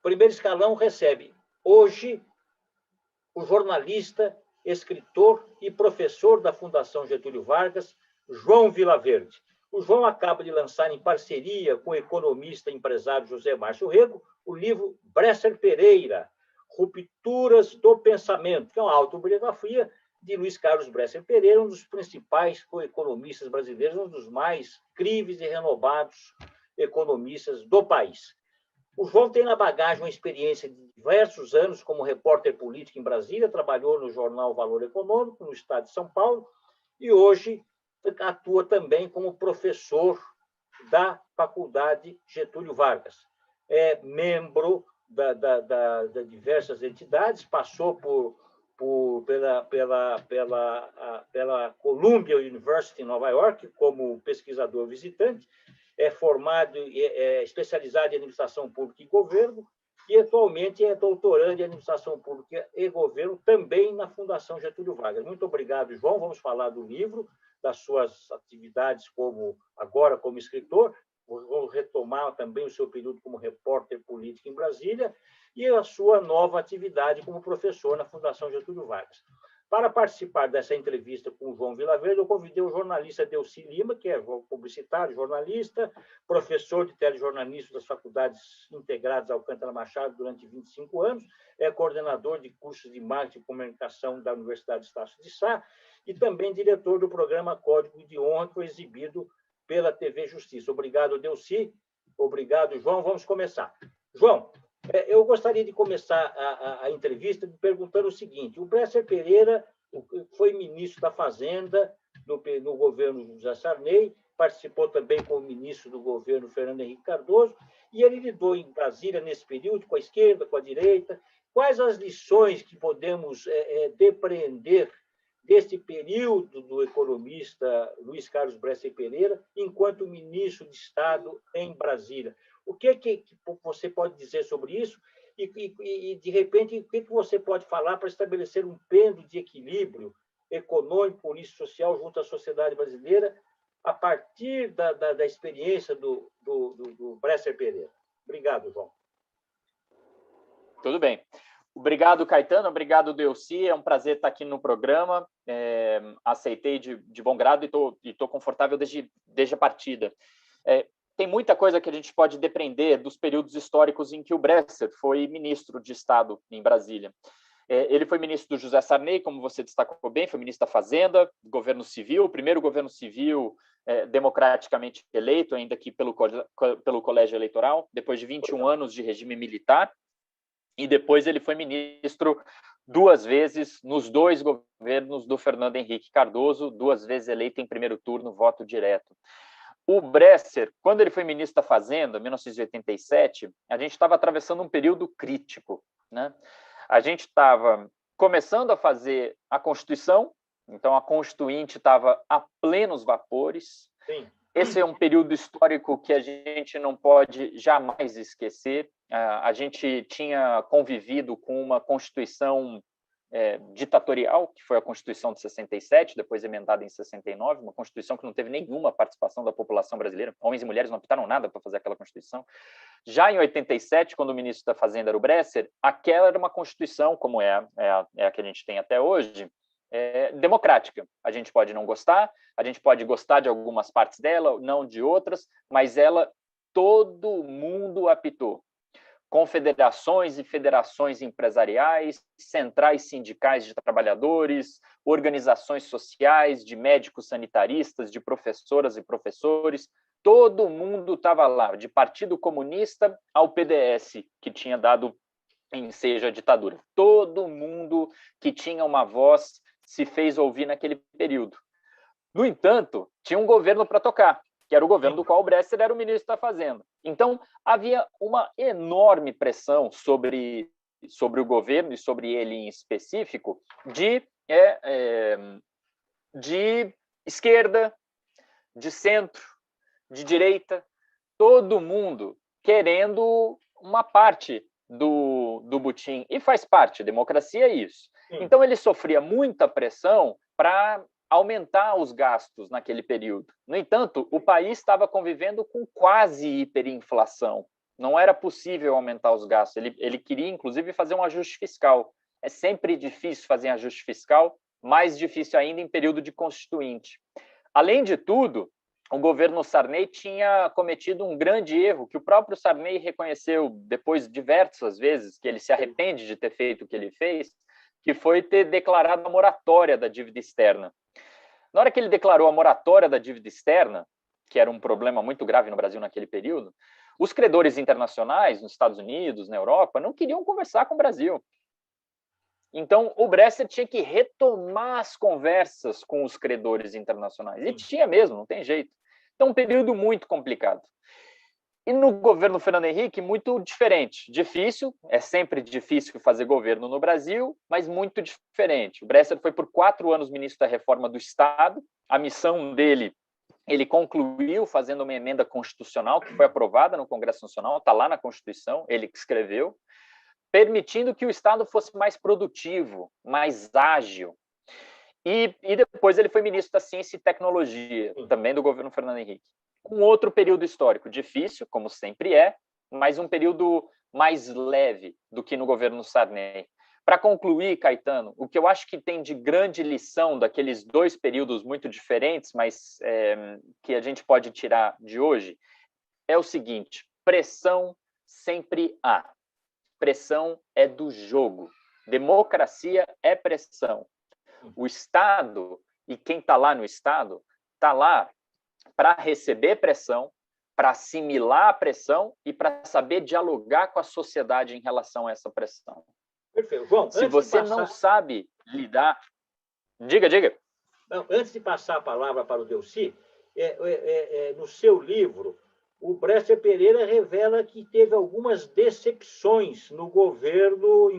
primeiro escalão recebe hoje o jornalista, escritor e professor da Fundação Getúlio Vargas, João Vilaverde. O João acaba de lançar, em parceria com o economista e empresário José Márcio Rego, o livro Bresser Pereira, Rupturas do Pensamento, que é uma autobiografia de Luiz Carlos Bresser Pereira, um dos principais economistas brasileiros, um dos mais críveis e renovados economistas do país. O João tem na bagagem uma experiência de diversos anos como repórter político em Brasília, trabalhou no jornal Valor Econômico, no estado de São Paulo, e hoje atua também como professor da Faculdade Getúlio Vargas. É membro de diversas entidades, passou pela Columbia University em Nova York como pesquisador visitante, é formado, é especializado em administração pública e governo, e atualmente é doutorando em administração pública e governo também na Fundação Getúlio Vargas. Muito obrigado, João. Vamos falar do livro, das suas atividades agora como escritor. Vamos retomar também o seu período como repórter político em Brasília e a sua nova atividade como professor na Fundação Getúlio Vargas. Para participar dessa entrevista com o João Vilaverde, eu convidei o jornalista Delcy Lima, que é publicitário, jornalista, professor de telejornalismo das Faculdades Integradas Alcântara Machado durante 25 anos, é coordenador de cursos de marketing e comunicação da Universidade de Estácio de Sá e também diretor do programa Código de Honra, que foi exibido pela TV Justiça. Obrigado, Delcy. Obrigado, João. Vamos começar. João, eu gostaria de começar a entrevista perguntando o seguinte: o Bresser Pereira foi ministro da Fazenda no governo José Sarney, participou também como ministro do governo Fernando Henrique Cardoso, e ele lidou em Brasília, nesse período, com a esquerda, com a direita. Quais as lições que podemos depreender deste período do economista Luiz Carlos Bresser Pereira, enquanto ministro de Estado em Brasília? O que você pode dizer sobre isso? E de repente, o que você pode falar para estabelecer um pêndulo de equilíbrio econômico, político, social junto à sociedade brasileira a partir da experiência do Bresser Pereira? Obrigado, João. Tudo bem. Obrigado, Caetano. Obrigado, Delcy. É um prazer estar aqui no programa. Aceitei de bom grado e estou confortável desde a partida. Tem muita coisa que a gente pode depreender dos períodos históricos em que o Bresser foi ministro de Estado em Brasília. Ele foi ministro do José Sarney, como você destacou bem, foi ministro da Fazenda, governo civil, o primeiro governo civil democraticamente eleito, ainda que pelo colégio eleitoral, depois de 21 anos de regime militar. E depois ele foi ministro 2 vezes nos 2 governos do Fernando Henrique Cardoso, 2 vezes eleito em primeiro turno, voto direto. O Bresser, quando ele foi ministro da Fazenda, em 1987, a gente estava atravessando um período crítico, né? A gente estava começando a fazer a Constituição, então a Constituinte estava a plenos vapores. Sim. Esse é um período histórico que a gente não pode jamais esquecer. A gente tinha convivido com uma Constituição ditatorial, que foi a Constituição de 67, depois emendada em 69, uma Constituição que não teve nenhuma participação da população brasileira. Homens e mulheres não optaram nada para fazer aquela Constituição. Já em 87, quando o ministro da Fazenda era o Bresser, aquela era uma Constituição, como é a que a gente tem até hoje, democrática. A gente pode não gostar, a gente pode gostar de algumas partes dela, não de outras, mas ela, todo mundo apitou. Confederações e federações empresariais, centrais sindicais de trabalhadores, organizações sociais, de médicos sanitaristas, de professoras e professores, todo mundo estava lá, de Partido Comunista ao PDS, que tinha dado ensejo à ditadura. Todo mundo que tinha uma voz se fez ouvir naquele período. No entanto, tinha um governo para tocar, que era o governo do qual o Bresser era o ministro da Fazenda. Então, havia uma enorme pressão sobre o governo e sobre ele em específico de esquerda, de centro, de direita, todo mundo querendo uma parte do butim. E faz parte, democracia é isso. Então, ele sofria muita pressão para aumentar os gastos naquele período. No entanto, o país estava convivendo com quase hiperinflação. Não era possível aumentar os gastos. Ele queria, inclusive, fazer um ajuste fiscal. É sempre difícil fazer ajuste fiscal, mais difícil ainda em período de constituinte. Além de tudo, o governo Sarney tinha cometido um grande erro, que o próprio Sarney reconheceu depois diversas vezes, que ele se arrepende de ter feito o que ele fez, que foi ter declarado a moratória da dívida externa. Na hora que ele declarou a moratória da dívida externa, que era um problema muito grave no Brasil naquele período, os credores internacionais, nos Estados Unidos, na Europa, não queriam conversar com o Brasil. Então, o Bresser tinha que retomar as conversas com os credores internacionais. E tinha mesmo, não tem jeito. Então, um período muito complicado. E no governo Fernando Henrique, muito diferente. Difícil, é sempre difícil fazer governo no Brasil, mas muito diferente. O Bresser foi por 4 anos ministro da Reforma do Estado. A missão dele, ele concluiu fazendo uma emenda constitucional que foi aprovada no Congresso Nacional, está lá na Constituição, ele que escreveu, permitindo que o Estado fosse mais produtivo, mais ágil. E depois ele foi ministro da Ciência e Tecnologia, também do governo Fernando Henrique. Um outro período histórico difícil, como sempre é, mas um período mais leve do que no governo Sarney. Para concluir, Caetano, o que eu acho que tem de grande lição daqueles 2 períodos muito diferentes, mas que a gente pode tirar de hoje, é o seguinte: pressão sempre há. Pressão é do jogo. Democracia é pressão. O Estado, e quem está lá no Estado, está lá para receber pressão, para assimilar a pressão e para saber dialogar com a sociedade em relação a essa pressão. Perfeito. João, se você não sabe lidar... Diga. Não, antes de passar a palavra para o Delcy, no seu livro, o Bresser Pereira revela que teve algumas decepções no governo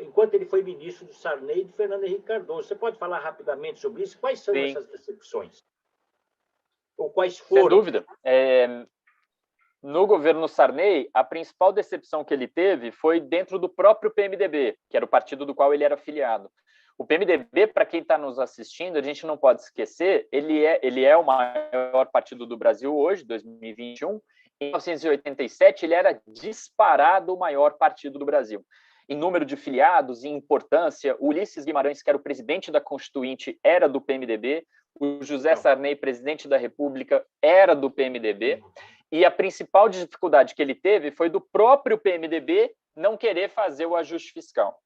enquanto ele foi ministro do Sarney e de Fernando Henrique Cardoso. Você pode falar rapidamente sobre isso? Quais são essas decepções? Ou quais foram? Sem dúvida. No governo Sarney, a principal decepção que ele teve foi dentro do próprio PMDB, que era o partido do qual ele era filiado. O PMDB, para quem está nos assistindo, a gente não pode esquecer, ele é o maior partido do Brasil hoje, 2021. Em 1987, ele era disparado o maior partido do Brasil. Em número de filiados, em importância, Ulisses Guimarães, que era o presidente da Constituinte, era do PMDB, o José Sarney, presidente da República, era do PMDB, e a principal dificuldade que ele teve foi do próprio PMDB não querer fazer o ajuste fiscal.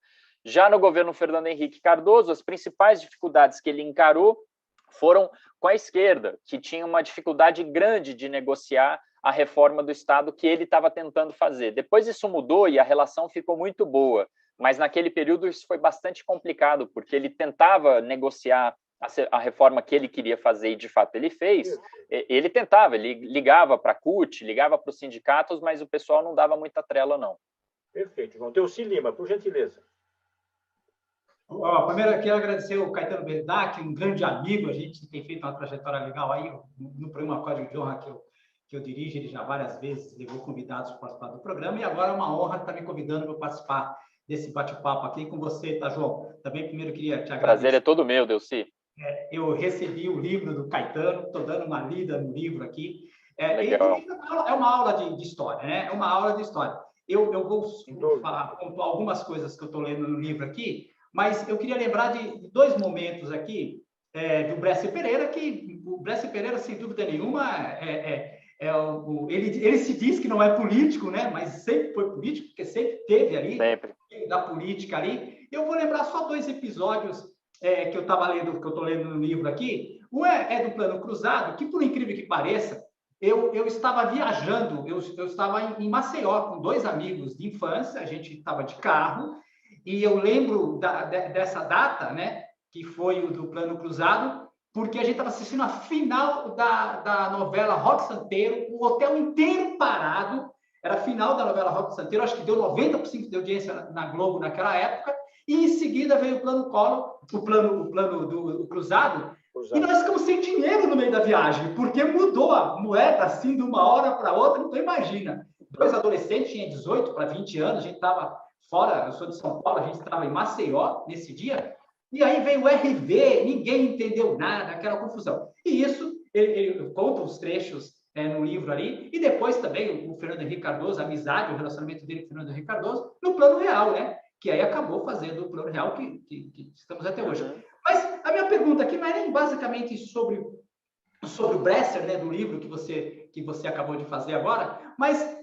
Já no governo Fernando Henrique Cardoso, as principais dificuldades que ele encarou foram com a esquerda, que tinha uma dificuldade grande de negociar a reforma do Estado que ele estava tentando fazer. Depois isso mudou e a relação ficou muito boa, mas naquele período isso foi bastante complicado, porque ele tentava negociar a reforma que ele queria fazer e, de fato, ele fez. Ele tentava, ele ligava para a CUT, ligava para os sindicatos, mas o pessoal não dava muita trela, não. Programa João Delcy Lima, por gentileza. Primeiro, eu quero agradecer o Caetano Berdac, um grande amigo, a gente tem feito uma trajetória legal aí, no programa Código de Honra que eu dirijo, ele já várias vezes levou convidados para participar do programa, e agora é uma honra estar me convidando para participar desse bate-papo aqui com você, tá, João? Também primeiro queria te agradecer. Prazer é todo meu, Delcy. Eu recebi o livro do Caetano, estou dando uma lida no livro aqui. Legal. É uma aula de história, né? É uma aula de história. Eu vou pontuar algumas coisas que eu estou lendo no livro aqui, mas eu queria lembrar de 2 momentos aqui do Bresser Pereira, que o Bresser Pereira, sem dúvida nenhuma, ele se diz que não é político, né? Mas sempre foi político, porque sempre teve ali, da política ali. Eu vou lembrar só 2 episódios que eu estava lendo, que eu estou lendo no livro aqui. Um é do Plano Cruzado, que, por incrível que pareça, eu estava viajando, eu estava em Maceió com 2 amigos de infância, a gente estava de carro, e eu lembro dessa data, né, que foi o do Plano Cruzado, porque a gente estava assistindo a final da novela Roque Santeiro, o hotel inteiro parado, era a final da novela Roque Santeiro, acho que deu 90% de audiência na Globo naquela época, e em seguida veio o Plano Collor, o plano do Cruzado, e nós ficamos sem dinheiro no meio da viagem, porque mudou a moeda assim de uma hora para outra, então imagina. 2 adolescentes, tinha 18 para 20 anos, a gente estava fora, eu sou de São Paulo, a gente estava em Maceió nesse dia, e aí veio o RV, ninguém entendeu nada, aquela confusão. E isso, ele conta os trechos no livro ali, e depois também o Fernando Henrique Cardoso, a amizade, o relacionamento dele com o Fernando Henrique Cardoso, no Plano Real, né? Que aí acabou fazendo o Plano Real que estamos até hoje. Mas a minha pergunta aqui não é nem basicamente sobre o Bresser, né, do livro que você acabou de fazer agora, mas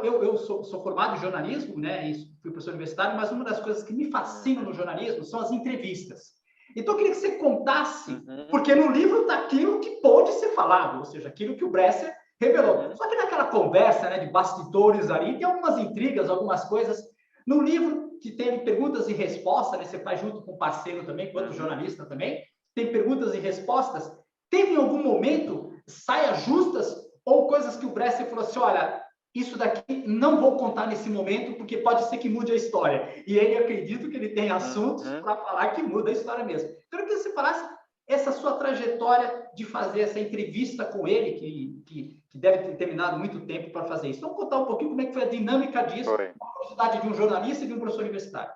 eu sou formado em jornalismo, né, e fui professor universitário, mas uma das coisas que me fascinam no jornalismo são as entrevistas. Então, eu queria que você contasse, porque no livro está aquilo que pode ser falado, ou seja, aquilo que o Bresser revelou. Só que naquela conversa, né, de bastidores ali, tem algumas intrigas, algumas coisas. No livro, que tem perguntas e respostas, né, você faz junto com o parceiro também, quanto jornalista também, tem perguntas e respostas. Teve em algum momento saias justas ou coisas que o Bresser falou assim, olha, isso daqui não vou contar nesse momento porque pode ser que mude a história. E ele acredita que ele tem assuntos para falar que muda a história mesmo. Então, eu queria que você falasse essa sua trajetória de fazer essa entrevista com ele, que deve ter terminado muito tempo para fazer isso. Vamos contar um pouquinho como é que foi a dinâmica disso, a curiosidade de um jornalista e de um professor universitário.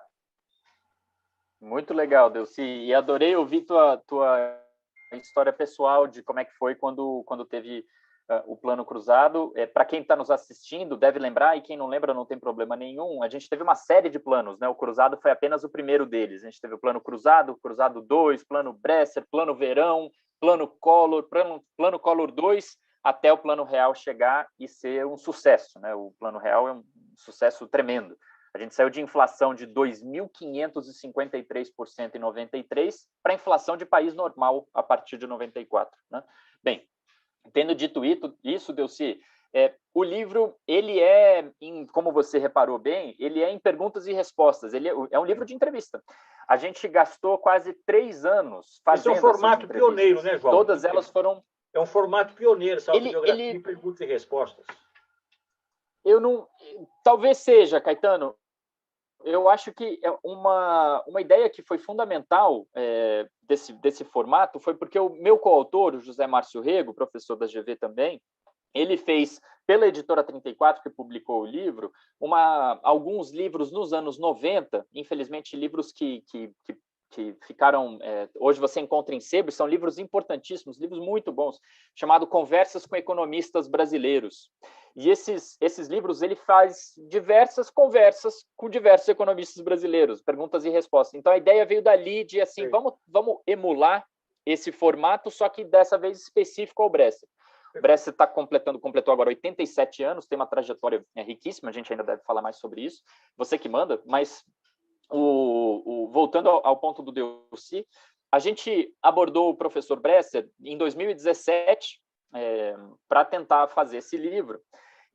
Muito legal, Delcy. E adorei ouvir tua história pessoal de como é que foi quando teve o Plano Cruzado. Para quem está nos assistindo, deve lembrar, e quem não lembra não tem problema nenhum, a gente teve uma série de planos, né? O Cruzado foi apenas o primeiro deles. A gente teve o Plano Cruzado, Cruzado 2, Plano Bresser, Plano Verão, Plano Collor, Plano Collor 2, até o Plano Real chegar e ser um sucesso, né? O Plano Real é um sucesso tremendo. A gente saiu de inflação de 2.553% em 93 para inflação de país normal a partir de 94. Né? Bem, tendo dito isso, Delcy, o livro, ele como você reparou bem, ele é em perguntas e respostas. Ele é um livro de entrevista. A gente gastou quase 3 anos fazendo Esse é um formato pioneiro, né, João? Todas elas foram... É um formato pioneiro, essa autobiografia de perguntas e respostas. Eu não... Talvez seja, Caetano. Eu acho que uma ideia que foi fundamental desse formato foi porque o meu coautor, o José Márcio Rego, professor da GV também, ele fez, pela Editora 34, que publicou o livro, alguns livros nos anos 90, infelizmente livros que ficaram... hoje você encontra em sebo, são livros importantíssimos, livros muito bons, chamado Conversas com Economistas Brasileiros. E esses livros, ele faz diversas conversas com diversos economistas brasileiros, perguntas e respostas. Então, a ideia veio dali de, assim, vamos emular esse formato, só que dessa vez específico ao Bresser. O Bresser completou agora 87 anos, tem uma trajetória riquíssima, a gente ainda deve falar mais sobre isso, você que manda, mas voltando ao ponto do Delcy, a gente abordou o professor Bresser em 2017 para tentar fazer esse livro,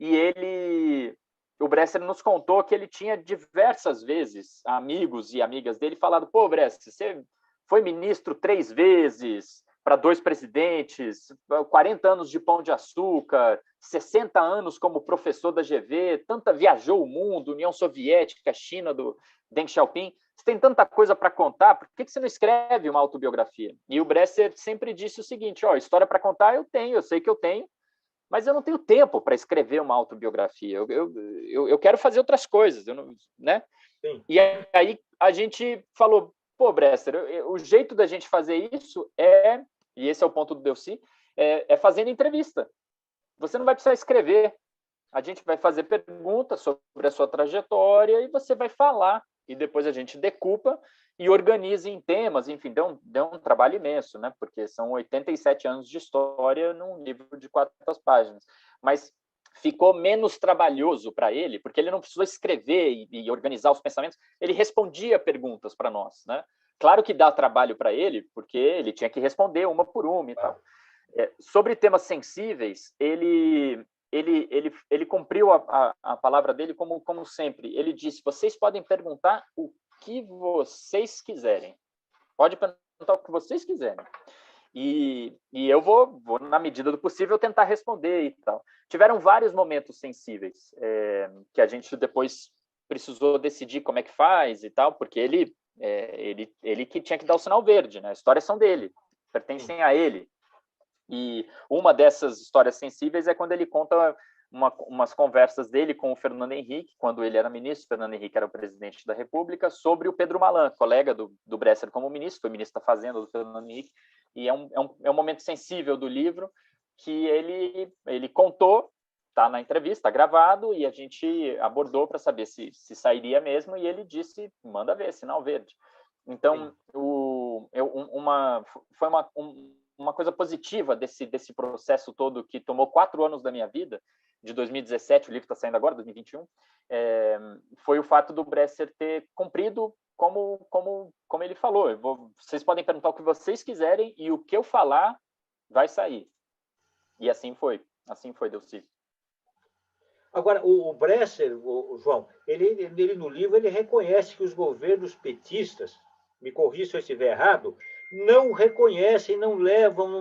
e o Bresser nos contou que ele tinha diversas vezes amigos e amigas dele falado, pô, Bresser, você foi ministro 3 vezes, para 2 presidentes, 40 anos de Pão de Açúcar, 60 anos como professor da GV, viajou o mundo, União Soviética, China, do Deng Xiaoping, você tem tanta coisa para contar, por que você não escreve uma autobiografia? E o Bresser sempre disse o seguinte, história para contar eu sei que eu tenho, mas eu não tenho tempo para escrever uma autobiografia, eu quero fazer outras coisas, né? Sim. E aí a gente falou, pô, Bresser, o jeito da gente fazer isso e esse é o ponto do Delcy, é fazendo entrevista. Você não vai precisar escrever, a gente vai fazer perguntas sobre a sua trajetória e você vai falar, e depois a gente decupa e organiza em temas, enfim, deu um trabalho imenso, né? Porque são 87 anos de história num livro de 400 páginas. Mas ficou menos trabalhoso para ele, porque ele não precisou escrever e organizar os pensamentos, ele respondia perguntas para nós, né? Claro que dá trabalho para ele, porque ele tinha que responder uma por uma e tal. Sobre temas sensíveis, ele cumpriu a palavra dele como sempre. Ele disse, vocês podem perguntar o que vocês quiserem. Pode perguntar o que vocês quiserem. E eu vou, na medida do possível, tentar responder e tal. Tiveram vários momentos sensíveis que a gente depois precisou decidir como é que faz e tal, porque ele que tinha que dar o sinal verde, né? As histórias são dele, pertencem a ele. E uma dessas histórias sensíveis é quando ele conta umas conversas dele com o Fernando Henrique, quando ele era ministro, o Fernando Henrique era o presidente da República, sobre o Pedro Malan, colega do Bresser como ministro, foi ministro da Fazenda do Fernando Henrique, e é um momento sensível do livro, que ele contou, está na entrevista, está gravado, e a gente abordou para saber se sairia mesmo, e ele disse, manda ver, sinal verde. Então, foi uma coisa positiva desse processo todo, que tomou 4 anos da minha vida, de 2017, o livro está saindo agora, 2021, foi o fato do Bresser ter cumprido como ele falou. Vocês podem perguntar o que vocês quiserem, e o que eu falar vai sair. E assim foi, Delcy. Agora, o Bresser, João, ele no livro, ele reconhece que os governos petistas, me corrija se eu estiver errado, não reconhecem, não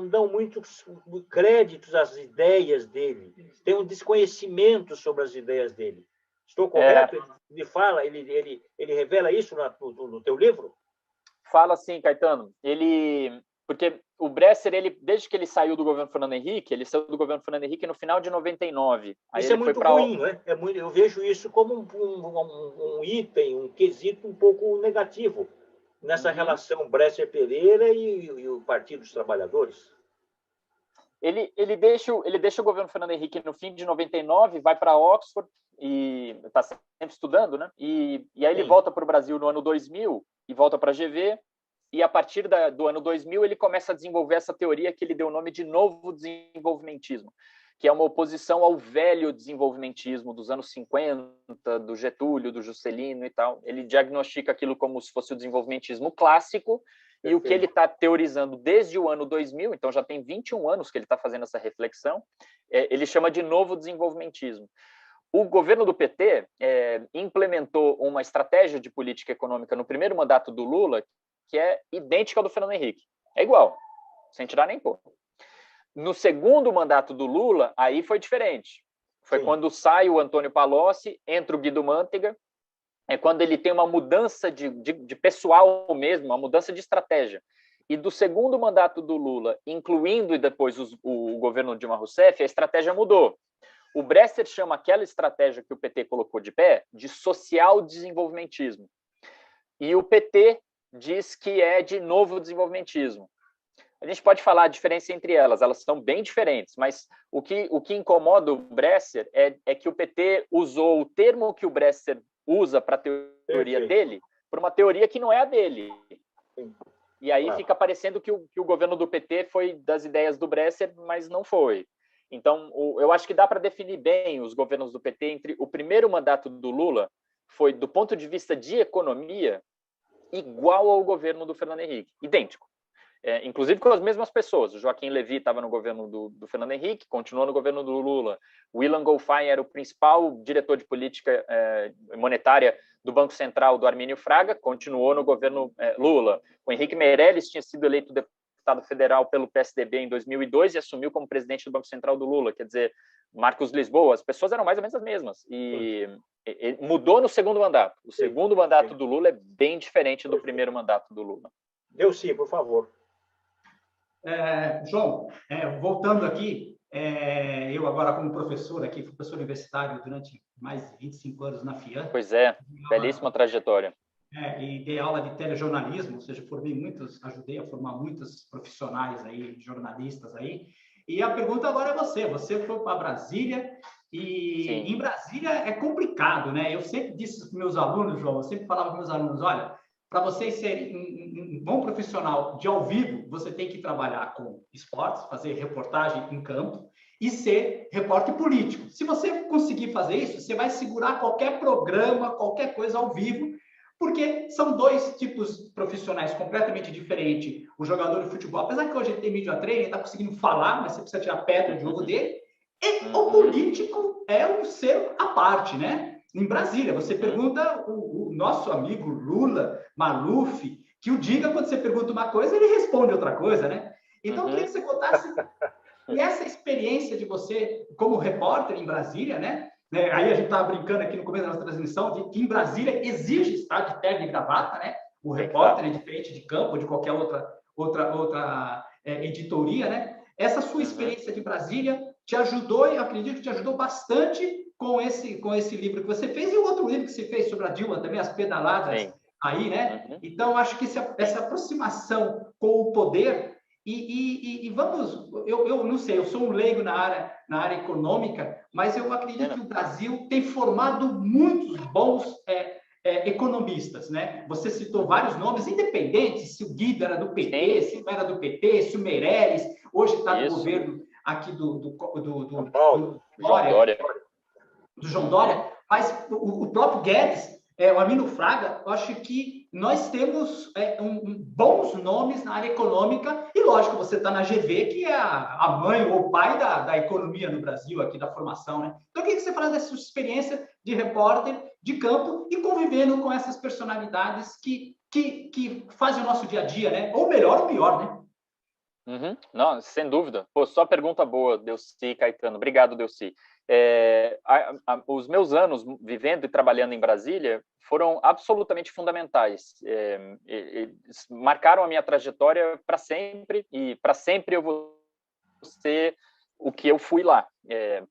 dão muitos créditos às ideias dele. Tem um desconhecimento sobre as ideias dele. Estou correto? Ele revela isso no teu livro? Fala sim, Caetano. Porque o Bresser, desde que ele saiu do governo Fernando Henrique, ele saiu do governo Fernando Henrique no final de 99. Aí isso ele é muito ruim, não é? Eu vejo isso como um item, um quesito um pouco negativo nessa relação Bresser-Pereira e o Partido dos Trabalhadores. Ele deixa o governo Fernando Henrique no fim de 99, vai para Oxford e está sempre estudando, né? E aí ele volta para o Brasil no ano 2000 e volta para a GV. E a partir do ano 2000 ele começa a desenvolver essa teoria que ele deu o nome de novo desenvolvimentismo, que é uma oposição ao velho desenvolvimentismo dos anos 50, do Getúlio, do Juscelino e tal. Ele diagnostica aquilo como se fosse o desenvolvimentismo clássico. Perfeito. E o que ele está teorizando desde o ano 2000, então já tem 21 anos que ele está fazendo essa reflexão, ele chama de novo desenvolvimentismo. O governo do PT implementou uma estratégia de política econômica no primeiro mandato do Lula que é idêntica ao do Fernando Henrique. É igual, sem tirar nem pôr. No segundo mandato do Lula, aí foi diferente. Foi quando sai o Antônio Palocci, entra o Guido Mantega, é quando ele tem uma mudança de pessoal mesmo, uma mudança de estratégia. E do segundo mandato do Lula, incluindo depois o governo Dilma Rousseff, a estratégia mudou. O Bresser chama aquela estratégia que o PT colocou de pé de social-desenvolvimentismo. E o PT diz que é de novo desenvolvimentismo. A gente pode falar a diferença entre elas são bem diferentes, mas o que incomoda o Bresser é que o PT usou o termo que o Bresser usa para a teoria dele, para uma teoria que não é a dele. E aí fica parecendo que o governo do PT foi das ideias do Bresser, mas não foi. Então, eu acho que dá para definir bem os governos do PT entre o primeiro mandato do Lula, foi, do ponto de vista de economia, igual ao governo do Fernando Henrique, idêntico. Inclusive com as mesmas pessoas. O Joaquim Levy estava no governo do Fernando Henrique, continuou no governo do Lula. O Ilan Goldfein era o principal diretor de política monetária do Banco Central do Armínio Fraga, continuou no governo Lula. O Henrique Meirelles tinha sido eleito deputado federal pelo PSDB em 2002 e assumiu como presidente do Banco Central do Lula. Quer dizer, Marcos Lisboa, as pessoas eram mais ou menos as mesmas. E mudou no segundo mandato. O segundo mandato do Lula é bem diferente do primeiro mandato do Lula. Delcy, por favor. João, voltando aqui, eu agora como professor aqui, fui professor universitário durante mais de 25 anos na FIAN. Pois é, belíssima trajetória. E dei aula de telejornalismo, ou seja, ajudei a formar muitos profissionais aí, jornalistas aí. E a pergunta agora é você foi para Brasília e Sim. Em Brasília é complicado, né? Eu sempre disse para os meus alunos, João, eu sempre falava para os meus alunos, olha, para vocês serem um bom profissional de ao vivo, você tem que trabalhar com esportes, fazer reportagem em campo e ser repórter político. Se você conseguir fazer isso, você vai segurar qualquer programa, qualquer coisa ao vivo, porque são dois tipos profissionais completamente diferentes. O jogador de futebol, apesar que hoje ele tem media training, está conseguindo falar, mas você precisa tirar pedra do jogo dele. E o político é um ser à parte, né? Em Brasília, você pergunta o nosso amigo Lula, Maluf, que o diga quando você pergunta uma coisa, ele responde outra coisa, né? Então, eu queria que você contasse essa experiência de você como repórter em Brasília, né? Aí a gente estava brincando aqui no começo da nossa transmissão de que em Brasília exige estar de terno e gravata, né? O repórter é diferente de campo ou de qualquer outra editoria, né? Essa sua experiência de Brasília te ajudou, eu acredito que te ajudou bastante com esse livro que você fez e o outro livro que você fez sobre a Dilma também, As Pedaladas. Sim. Aí, né? Então, acho que essa aproximação com o poder E vamos, eu não sei, eu sou um leigo na área econômica, mas eu acredito que o Brasil tem formado muitos bons economistas, né? Você citou vários nomes, independentes, se o Guido era do PT, se não era do PT, se o Meirelles, hoje está no governo aqui do João Dória, mas o próprio Guedes, o Armindo Fraga, eu acho que nós temos bons nomes na área econômica, e lógico, você está na GV, que é a mãe ou o pai da economia no Brasil, aqui da formação, né? Então, eu queria que você falasse dessa sua experiência de repórter de campo e convivendo com essas personalidades que fazem o nosso dia a dia, né? Ou melhor ou pior, né? Não, sem dúvida. Pô, só pergunta boa, Delcy Caetano. Obrigado, Delcy. Os meus anos vivendo e trabalhando em Brasília foram absolutamente fundamentais. Marcaram a minha trajetória para sempre, e para sempre eu vou ser o que eu fui lá.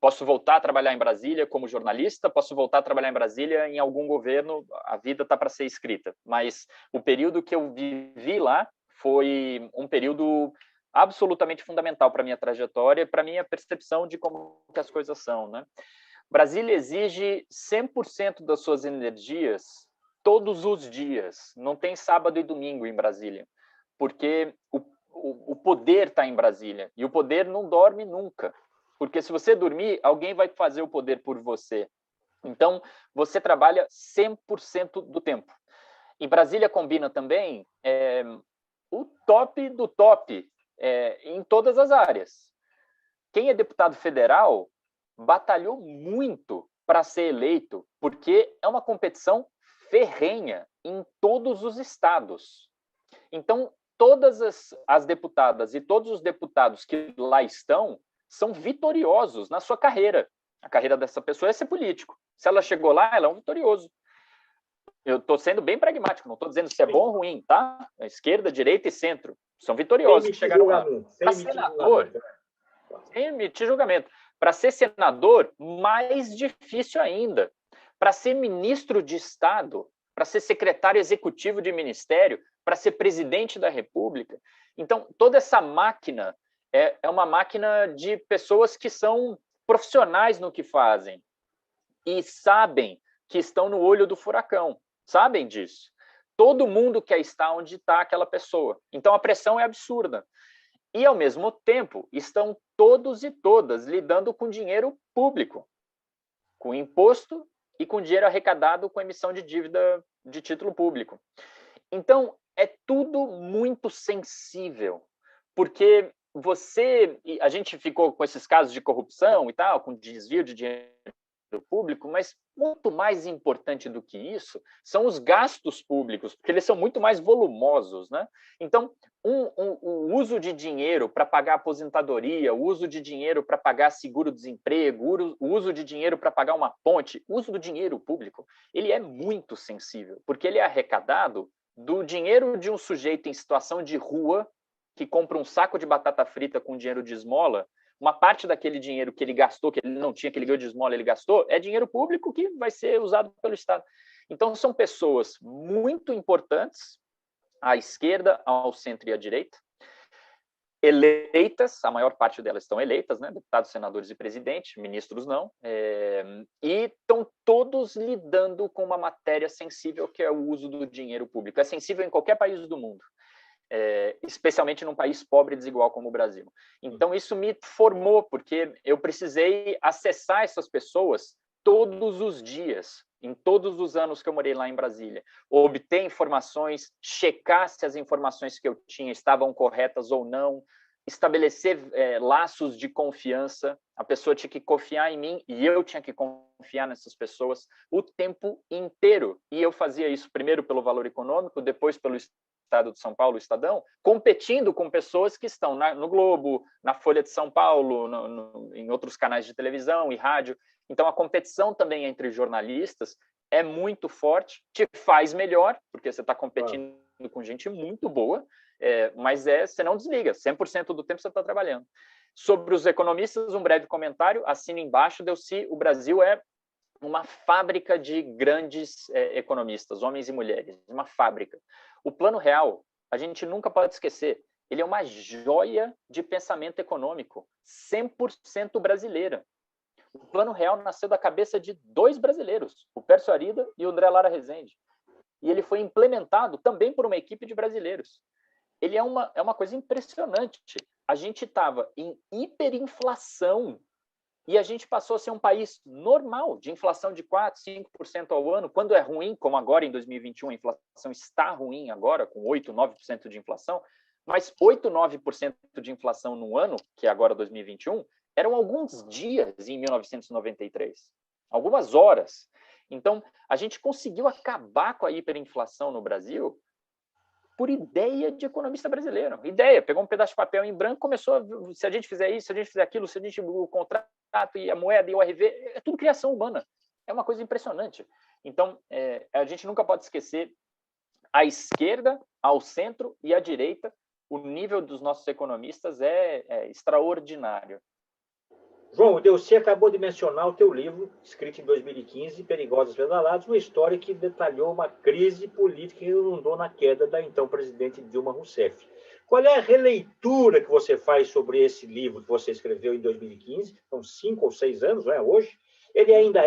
Posso voltar a trabalhar em Brasília como jornalista, posso voltar a trabalhar em Brasília em algum governo, a vida está para ser escrita. Mas o período que eu vivi lá foi um período absolutamente fundamental para a minha trajetória e para a minha percepção de como que as coisas são, né? Brasília exige 100% das suas energias todos os dias. Não tem sábado e domingo em Brasília, porque o poder está em Brasília, e o poder não dorme nunca, porque se você dormir, alguém vai fazer o poder por você. Então, você trabalha 100% do tempo. E Brasília combina também o top do top, em todas as áreas. Quem é deputado federal batalhou muito para ser eleito, porque é uma competição ferrenha em todos os estados. Então, todas as deputadas e todos os deputados que lá estão são vitoriosos na sua carreira. A carreira dessa pessoa é ser político. Se ela chegou lá, ela é um vitorioso. Eu estou sendo bem pragmático, não estou dizendo se é bom ou ruim, tá? A esquerda, direita e centro são vitoriosos que chegaram lá. Para senador, sem emitir julgamento. Para ser senador, mais difícil ainda. Para ser ministro de Estado, para ser secretário executivo de ministério, para ser presidente da República. Então, toda essa máquina é uma máquina de pessoas que são profissionais no que fazem e sabem que estão no olho do furacão. Sabem disso. Todo mundo quer estar onde está aquela pessoa. Então, a pressão é absurda. E, ao mesmo tempo, estão todos e todas lidando com dinheiro público, com imposto e com dinheiro arrecadado com emissão de dívida de título público. Então, é tudo muito sensível, porque a gente ficou com esses casos de corrupção e tal, com desvio de dinheiro público, mas muito mais importante do que isso são os gastos públicos, porque eles são muito mais volumosos, né? Então, o uso de dinheiro para pagar aposentadoria, o uso de dinheiro para pagar seguro-desemprego, o uso de dinheiro para pagar uma ponte, o uso do dinheiro público, ele é muito sensível, porque ele é arrecadado do dinheiro de um sujeito em situação de rua que compra um saco de batata frita com dinheiro de esmola. Uma parte daquele dinheiro que ele gastou, que ele não tinha, que ele ganhou de esmola, ele gastou, é dinheiro público que vai ser usado pelo Estado. Então, são pessoas muito importantes, à esquerda, ao centro e à direita, eleitas, a maior parte delas estão eleitas, né? Deputados, senadores e presidente, ministros não, e estão todos lidando com uma matéria sensível, que é o uso do dinheiro público. É sensível em qualquer país do mundo. Especialmente num país pobre e desigual como o Brasil. Então, isso me formou, porque eu precisei acessar essas pessoas todos os dias, em todos os anos que eu morei lá em Brasília, obter informações, checar se as informações que eu tinha estavam corretas ou não, estabelecer laços de confiança. A pessoa tinha que confiar em mim e eu tinha que confiar nessas pessoas o tempo inteiro. E eu fazia isso primeiro pelo valor econômico, depois pelo Estado de São Paulo, o Estadão, competindo com pessoas que estão no Globo, na Folha de São Paulo, em outros canais de televisão e rádio. Então, a competição também entre jornalistas é muito forte, te faz melhor, porque você está competindo com gente muito boa, mas você não desliga, 100% do tempo você está trabalhando. Sobre os economistas, um breve comentário, assina embaixo, Delcy, o Brasil é uma fábrica de grandes economistas, homens e mulheres, uma fábrica. O Plano Real, a gente nunca pode esquecer, ele é uma joia de pensamento econômico, 100% brasileira. O Plano Real nasceu da cabeça de 2 brasileiros, o Pércio Arida e o André Lara Rezende. E ele foi implementado também por uma equipe de brasileiros. Ele é uma coisa impressionante. A gente estava em hiperinflação e a gente passou a ser um país normal, de inflação de 4%, 5% ao ano. Quando é ruim, como agora em 2021, a inflação está ruim agora, com 8%, 9% de inflação, mas 8%, 9% de inflação no ano, que é agora 2021, eram alguns dias em 1993, algumas horas. Então, a gente conseguiu acabar com a hiperinflação no Brasil por ideia de economista brasileiro. Ideia, pegou um pedaço de papel em branco, começou, se a gente fizer isso, se a gente fizer aquilo, se a gente o contrato e a moeda e o RV, é tudo criação humana. É uma coisa impressionante. Então, a gente nunca pode esquecer a esquerda, ao centro e à direita, o nível dos nossos economistas é extraordinário. João, você acabou de mencionar o teu livro, escrito em 2015, Perigosos Pedalados, uma história que detalhou uma crise política que inundou na queda da então presidente Dilma Rousseff. Qual é a releitura que você faz sobre esse livro que você escreveu em 2015? São 5 ou 6 anos, não é? Hoje. Ele ainda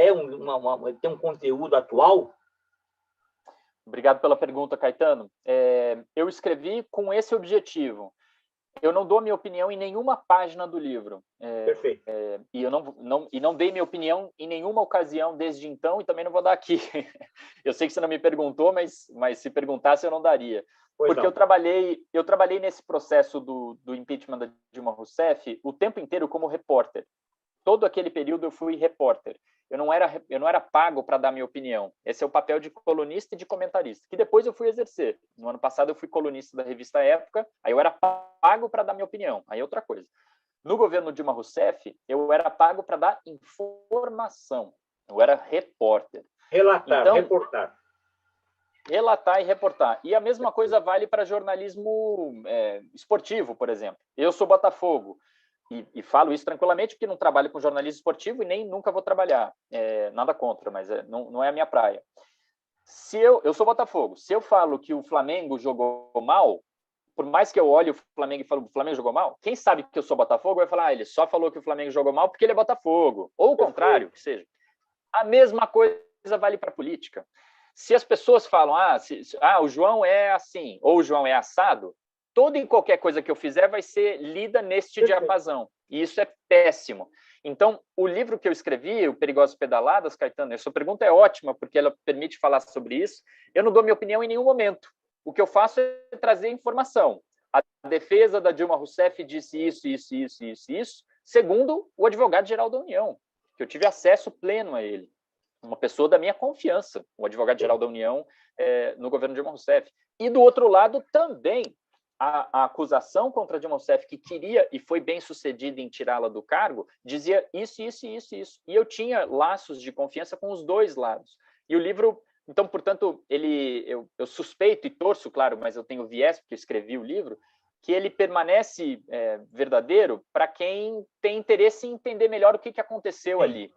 tem um conteúdo atual? Obrigado pela pergunta, Caetano. Eu escrevi com esse objetivo. Eu não dou minha opinião em nenhuma página do livro. Perfeito. E eu não dei minha opinião em nenhuma ocasião desde então e também não vou dar aqui. Eu sei que você não me perguntou, mas se perguntasse eu não daria. Porque eu trabalhei nesse processo do impeachment da Dilma Rousseff o tempo inteiro como repórter. Todo aquele período eu fui repórter. Eu não era pago para dar minha opinião. Esse é o papel de colunista e de comentarista, que depois eu fui exercer. No ano passado eu fui colunista da revista Época, aí eu era pago para dar minha opinião, aí é outra coisa. No governo Dilma Rousseff, eu era pago para dar informação. Eu era repórter. Reportar. Relatar e reportar. E a mesma coisa vale para jornalismo esportivo, por exemplo. Eu sou Botafogo. E falo isso tranquilamente porque não trabalho com jornalismo esportivo e nem nunca vou trabalhar. Nada contra, mas não é a minha praia. Se eu sou Botafogo. Se eu falo que o Flamengo jogou mal, por mais que eu olhe o Flamengo e falo que o Flamengo jogou mal, quem sabe que eu sou Botafogo vai falar, ele só falou que o Flamengo jogou mal porque ele é Botafogo. Ou o contrário, que seja. A mesma coisa vale para a política. Se as pessoas falam, o João é assim, ou o João é assado, toda e qualquer coisa que eu fizer vai ser lida neste diapasão. E isso é péssimo. Então, o livro que eu escrevi, o Perigosas Pedaladas, Caetano, essa pergunta é ótima, porque ela permite falar sobre isso. Eu não dou minha opinião em nenhum momento. O que eu faço é trazer informação. A defesa da Dilma Rousseff disse isso, segundo o advogado-geral da União, que eu tive acesso pleno a ele. Uma pessoa da minha confiança, o advogado-geral da União no governo Dilma Rousseff. E, do outro lado, também, a acusação contra Dilma Rousseff, que queria e foi bem sucedida em tirá-la do cargo, dizia isso. E eu tinha laços de confiança com os dois lados. E o livro, então, portanto, eu suspeito e torço, claro, mas eu tenho viés, porque eu escrevi o livro, que ele permanece verdadeiro para quem tem interesse em entender melhor o que aconteceu ali.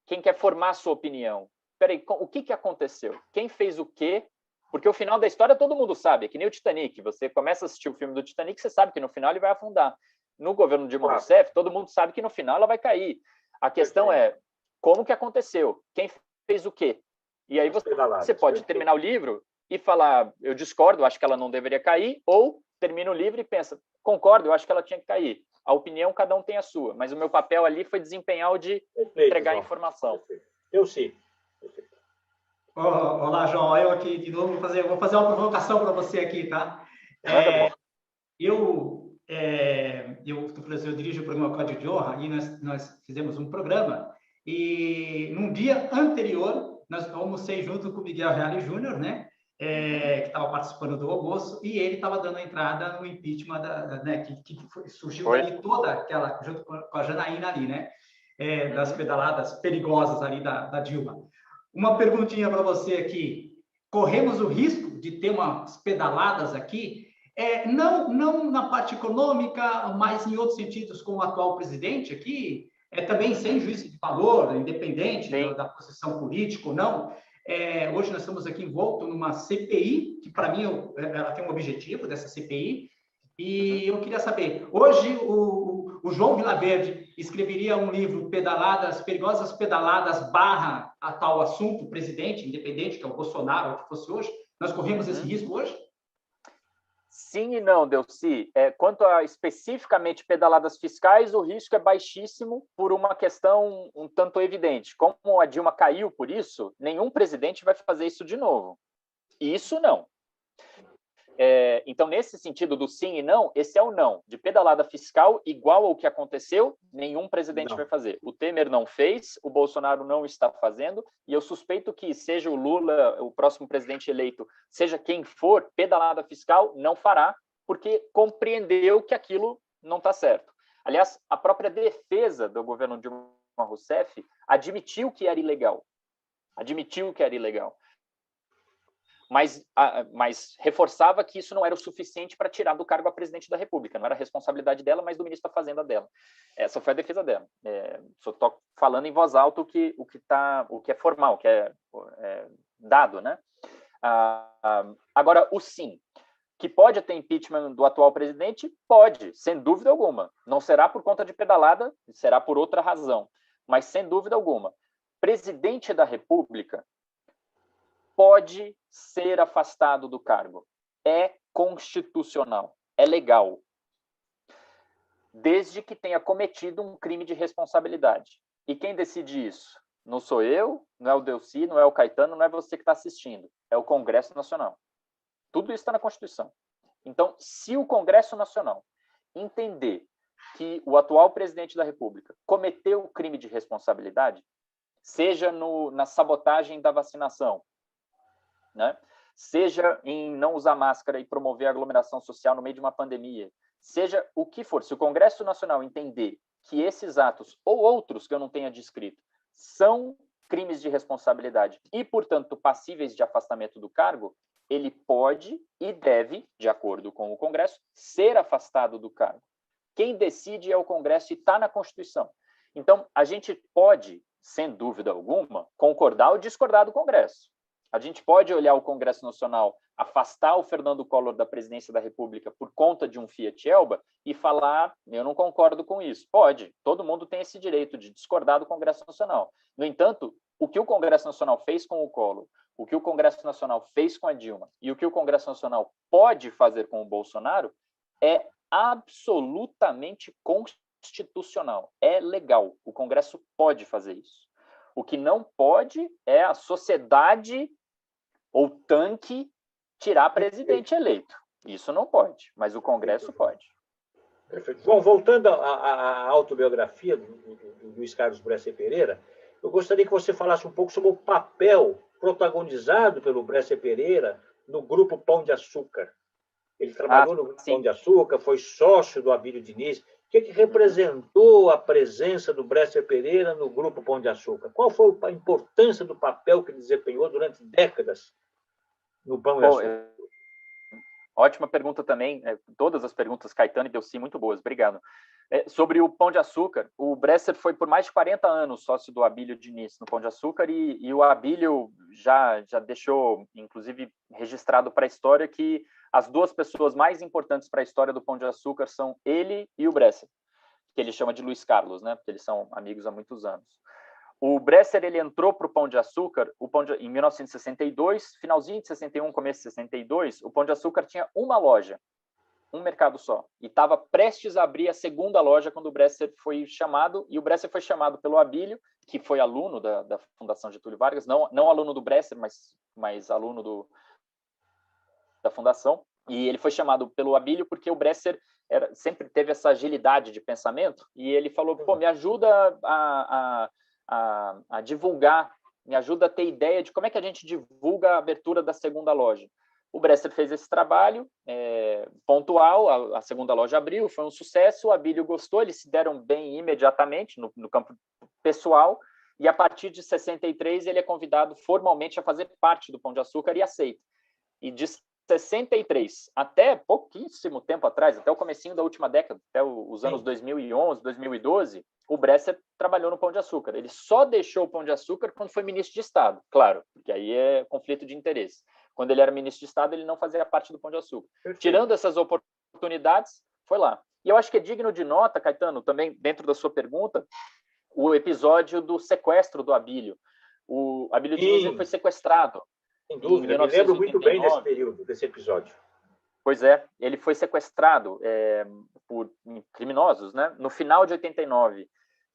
Quem quer formar sua opinião. Peraí, o que aconteceu? Quem fez o quê? Porque o final da história todo mundo sabe, é que nem o Titanic. Você começa a assistir o filme do Titanic, você sabe que no final ele vai afundar. No governo de Dilma Rousseff, todo mundo sabe que no final ela vai cair. A questão é como que aconteceu? Quem fez o quê? E aí você pode terminar o livro e falar, eu discordo, acho que ela não deveria cair, ou termina o livro e pensa, concordo, eu acho que ela tinha que cair. A opinião, cada um tem a sua, mas o meu papel ali foi desempenhar o de entregar a informação. Eu sei. Olá, João. Eu aqui de novo vou fazer uma provocação para você aqui, tá? Eu dirijo o programa Código de Honra e nós fizemos um programa e num dia anterior nós almocei junto com o Miguel Reale Júnior, né? Que estava participando do almoço e ele estava dando a entrada no impeachment que surgiu ali toda aquela junto com a Janaína ali, né? Das pedaladas perigosas ali da Dilma. Uma perguntinha para você aqui. Corremos o risco de ter umas pedaladas aqui, não na parte econômica, mas em outros sentidos, com o atual presidente aqui, também sem juízo de valor, independente da posição política ou não. Hoje nós estamos aqui envoltos numa CPI, que para mim ela tem um objetivo dessa CPI, E eu queria saber, hoje o João Vilaverde escreveria um livro, Pedaladas, Perigosas Pedaladas, barra a tal assunto, presidente, independente, que é o Bolsonaro, ou o que fosse hoje? Nós corremos esse risco hoje? Sim e não, Delcy. Quanto a especificamente pedaladas fiscais, o risco é baixíssimo por uma questão um tanto evidente. Como a Dilma caiu por isso, nenhum presidente vai fazer isso de novo. Isso não. Então, nesse sentido do sim e não, esse é o não. De pedalada fiscal, igual ao que aconteceu, nenhum presidente vai fazer. O Temer não fez, o Bolsonaro não está fazendo, e eu suspeito que seja o Lula, o próximo presidente eleito, seja quem for, pedalada fiscal não fará, porque compreendeu que aquilo não está certo. Aliás, a própria defesa do governo Dilma Rousseff admitiu que era ilegal. Mas reforçava que isso não era o suficiente para tirar do cargo a presidente da República. Não era a responsabilidade dela, mas do ministro da Fazenda dela. Essa foi a defesa dela. Só estou falando em voz alta o que é formal, o que é dado, né? Agora, o sim. Que pode ter impeachment do atual presidente? Pode, sem dúvida alguma. Não será por conta de pedalada, será por outra razão. Mas, sem dúvida alguma, presidente da República pode ser afastado do cargo. É constitucional, é legal. Desde que tenha cometido um crime de responsabilidade. E quem decide isso? Não sou eu, não é o Delcy, não é o Caetano, não é você que está assistindo. É o Congresso Nacional. Tudo isso está na Constituição. Então, se o Congresso Nacional entender que o atual presidente da República cometeu crime de responsabilidade, seja na sabotagem da vacinação, né? Seja em não usar máscara e promover a aglomeração social no meio de uma pandemia, seja o que for, se o Congresso Nacional entender que esses atos, ou outros que eu não tenha descrito, são crimes de responsabilidade e, portanto, passíveis de afastamento do cargo, ele pode e deve, de acordo com o Congresso, ser afastado do cargo. Quem decide é o Congresso e está na Constituição. Então, a gente pode, sem dúvida alguma, concordar ou discordar do Congresso. A gente pode olhar o Congresso Nacional, afastar o Fernando Collor da presidência da República por conta de um Fiat Elba e falar, eu não concordo com isso. Pode, todo mundo tem esse direito de discordar do Congresso Nacional. No entanto, o que o Congresso Nacional fez com o Collor, o que o Congresso Nacional fez com a Dilma e o que o Congresso Nacional pode fazer com o Bolsonaro é absolutamente constitucional, é legal. O Congresso pode fazer isso. O que não pode é a sociedade ou tanque tirar presidente eleito. Isso não pode, mas o Congresso pode. Perfeito. Bom, voltando à autobiografia do Luiz Carlos Bresser Pereira, eu gostaria que você falasse um pouco sobre o papel protagonizado pelo Bresser Pereira no Grupo Pão de Açúcar. Ele trabalhou no Grupo Pão de Açúcar, foi sócio do Abílio Diniz. O que representou a presença do Bresser Pereira no Grupo Pão de Açúcar? Qual foi a importância do papel que ele desempenhou durante décadas no Pão de Açúcar? Ótima pergunta também. Todas as perguntas, Caetano e Delcy, muito boas. Obrigado. Sobre o Pão de Açúcar, o Bresser foi por mais de 40 anos sócio do Abílio Diniz no Pão de Açúcar e o Abílio já deixou, inclusive, registrado para a história que as duas pessoas mais importantes para a história do Pão de Açúcar são ele e o Bresser, que ele chama de Luiz Carlos, né? Porque eles são amigos há muitos anos. O Bresser ele entrou para o Pão de Açúcar em 1962, finalzinho de 61, começo de 62, o Pão de Açúcar tinha uma loja, um mercado só, e estava prestes a abrir a segunda loja quando o Bresser foi chamado, e o Bresser foi chamado pelo Abílio, que foi aluno da Fundação Getúlio Vargas, não aluno do Bresser, mas aluno da Fundação, e ele foi chamado pelo Abílio porque o Bresser sempre teve essa agilidade de pensamento, e ele falou, me ajuda a divulgar, me ajuda a ter ideia de como é que a gente divulga a abertura da segunda loja. O Bresser fez esse trabalho pontual, a segunda loja abriu, foi um sucesso, o Abílio gostou, eles se deram bem imediatamente no campo pessoal, e a partir de 63 ele é convidado formalmente a fazer parte do Pão de Açúcar e aceita. E de 63 até pouquíssimo tempo atrás, até o comecinho da última década, até os anos 2011, 2012, o Bresser trabalhou no Pão de Açúcar. Ele só deixou o Pão de Açúcar quando foi ministro de Estado, claro, porque aí é conflito de interesse. Quando ele era ministro de Estado, ele não fazia parte do Pão de Açúcar. Tirando essas oportunidades oportunidades, foi lá. E eu acho que é digno de nota, Caetano, também dentro da sua pergunta, o episódio do sequestro do Abílio. O Abílio Diniz ele foi sequestrado. Sem dúvida, eu me lembro muito bem desse período, desse episódio. Pois é, ele foi sequestrado por criminosos, né? No final de 89,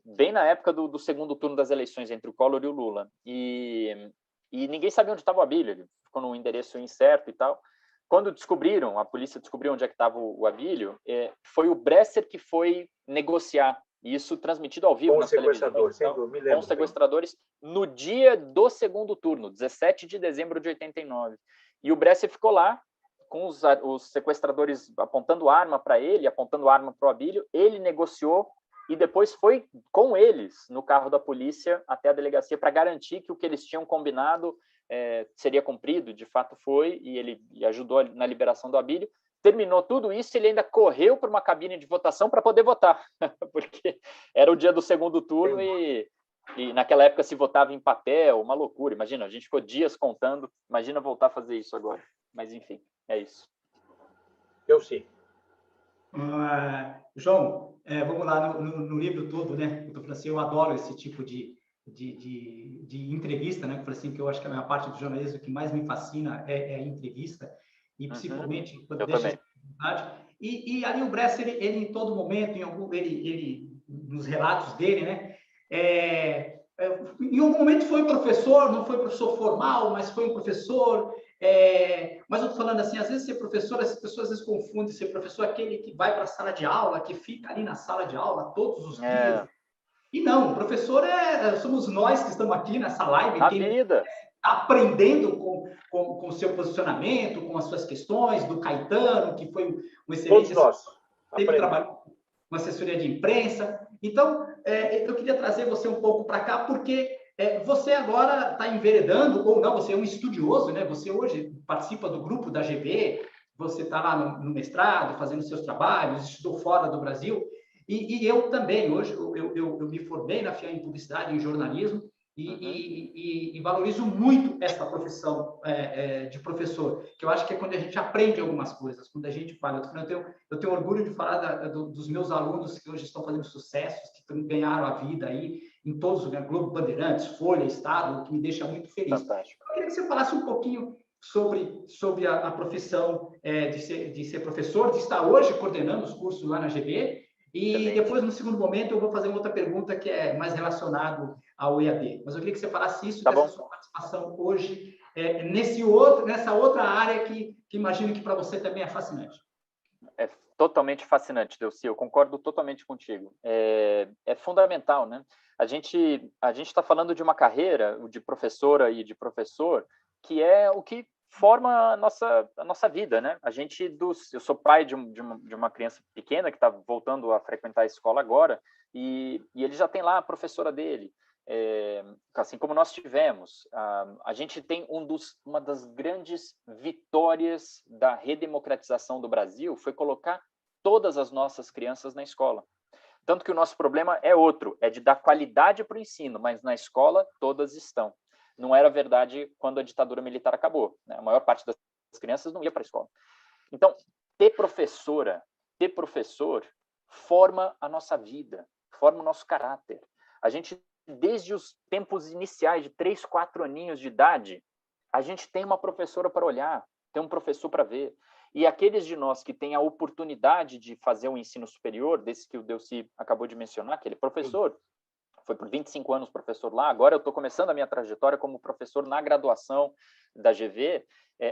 bem na época do segundo turno das eleições entre o Collor e o Lula. E ninguém sabia onde estava o Abílio, ele ficou num endereço incerto e tal. Quando descobriram, a polícia descobriu onde é que estava o Abílio, foi o Bresser que foi negociar, e isso transmitido ao vivo nas televisões, com os sequestradores, no dia do segundo turno, 17 de dezembro de 89. E o Bresser ficou lá, com os sequestradores apontando arma para ele, apontando arma para o Abílio, ele negociou e depois foi com eles no carro da polícia até a delegacia para garantir que o que eles tinham combinado seria cumprido, de fato foi, e ele ajudou na liberação do Abílio. Terminou tudo isso, ele ainda correu para uma cabine de votação para poder votar, porque era o dia do segundo turno e naquela época se votava em papel, uma loucura. Imagina, a gente ficou dias contando, imagina voltar a fazer isso agora. Mas, enfim, é isso. Eu sei. João, vamos lá no livro todo, né? Eu falei assim, eu adoro esse tipo de entrevista, né? Eu falei assim, que eu acho que a minha parte do jornalismo que mais me fascina é a entrevista, e principalmente quando deixa essa oportunidade. E ali o Bresser, ele em todo momento, ele nos relatos dele, né? Em algum momento foi professor, não foi professor formal, mas foi um professor. Mas eu estou falando assim, às vezes ser professor, as pessoas às vezes confundem ser professor aquele que vai para a sala de aula, que fica ali na sala de aula todos os dias. E não, professor somos nós que estamos aqui nessa live, quem está aprendendo com o seu posicionamento, com as suas questões, do Caetano, que foi um excelente... Todos nós. Sempre trabalhou com assessoria de imprensa. Então, eu queria trazer você um pouco para cá, porque você agora está enveredando, ou não, você é um estudioso, né? Você hoje participa do grupo da GV, você está lá no mestrado, fazendo seus trabalhos, estudou fora do Brasil, e eu também, hoje, eu me formei na FIA em Publicidade, em Jornalismo, e valorizo muito essa profissão de professor, que eu acho que é quando a gente aprende algumas coisas, quando a gente fala. Eu tenho orgulho de falar dos meus alunos que hoje estão fazendo sucessos, que ganharam a vida aí em todos os Globo, Bandeirantes, Folha, Estado, o que me deixa muito feliz. Fantástico. Eu queria que você falasse um pouquinho sobre a profissão de ser professor, de estar hoje coordenando os cursos lá na GV. E depois, no segundo momento, eu vou fazer uma outra pergunta que é mais relacionado ao EAD. Mas eu queria que você falasse isso, dessa sua participação hoje, nessa outra área que imagino que para você também é fascinante. É totalmente fascinante, Delcy, eu concordo totalmente contigo. É fundamental, né? A gente está falando de uma carreira de professora e de professor que é o que forma a nossa vida, né? Eu sou pai de uma criança pequena que está voltando a frequentar a escola agora e ele já tem lá a professora dele, assim como nós tivemos. A gente tem uma das grandes vitórias da redemocratização do Brasil foi colocar todas as nossas crianças na escola. Tanto que o nosso problema é outro, é de dar qualidade para o ensino, mas na escola todas estão. Não era verdade quando a ditadura militar acabou, né? A maior parte das crianças não ia para a escola. Então, ter professor forma a nossa vida, forma o nosso caráter. A gente, desde os tempos iniciais, de 3, 4 aninhos de idade, a gente tem uma professora para olhar, tem um professor para ver. E aqueles de nós que têm a oportunidade de fazer um ensino superior, desse que o Delcy acabou de mencionar, aquele professor, foi por 25 anos professor lá, agora eu estou começando a minha trajetória como professor na graduação da GV,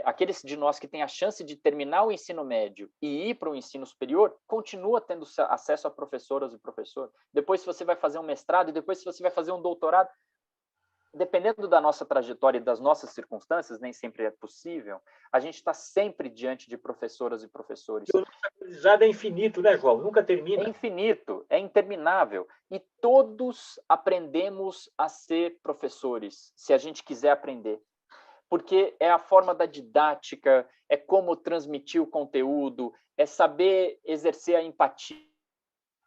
aqueles de nós que têm a chance de terminar o ensino médio e ir para o ensino superior, continua tendo acesso a professoras e professor. Depois, se você vai fazer um mestrado e depois, se você vai fazer um doutorado, dependendo da nossa trajetória e das nossas circunstâncias, nem sempre é possível, a gente está sempre diante de professoras e professores. E o nosso aprendizado é infinito, né, João? Nunca termina. É infinito, é interminável. E todos aprendemos a ser professores, se a gente quiser aprender. Porque é a forma da didática, é como transmitir o conteúdo, é saber exercer a empatia,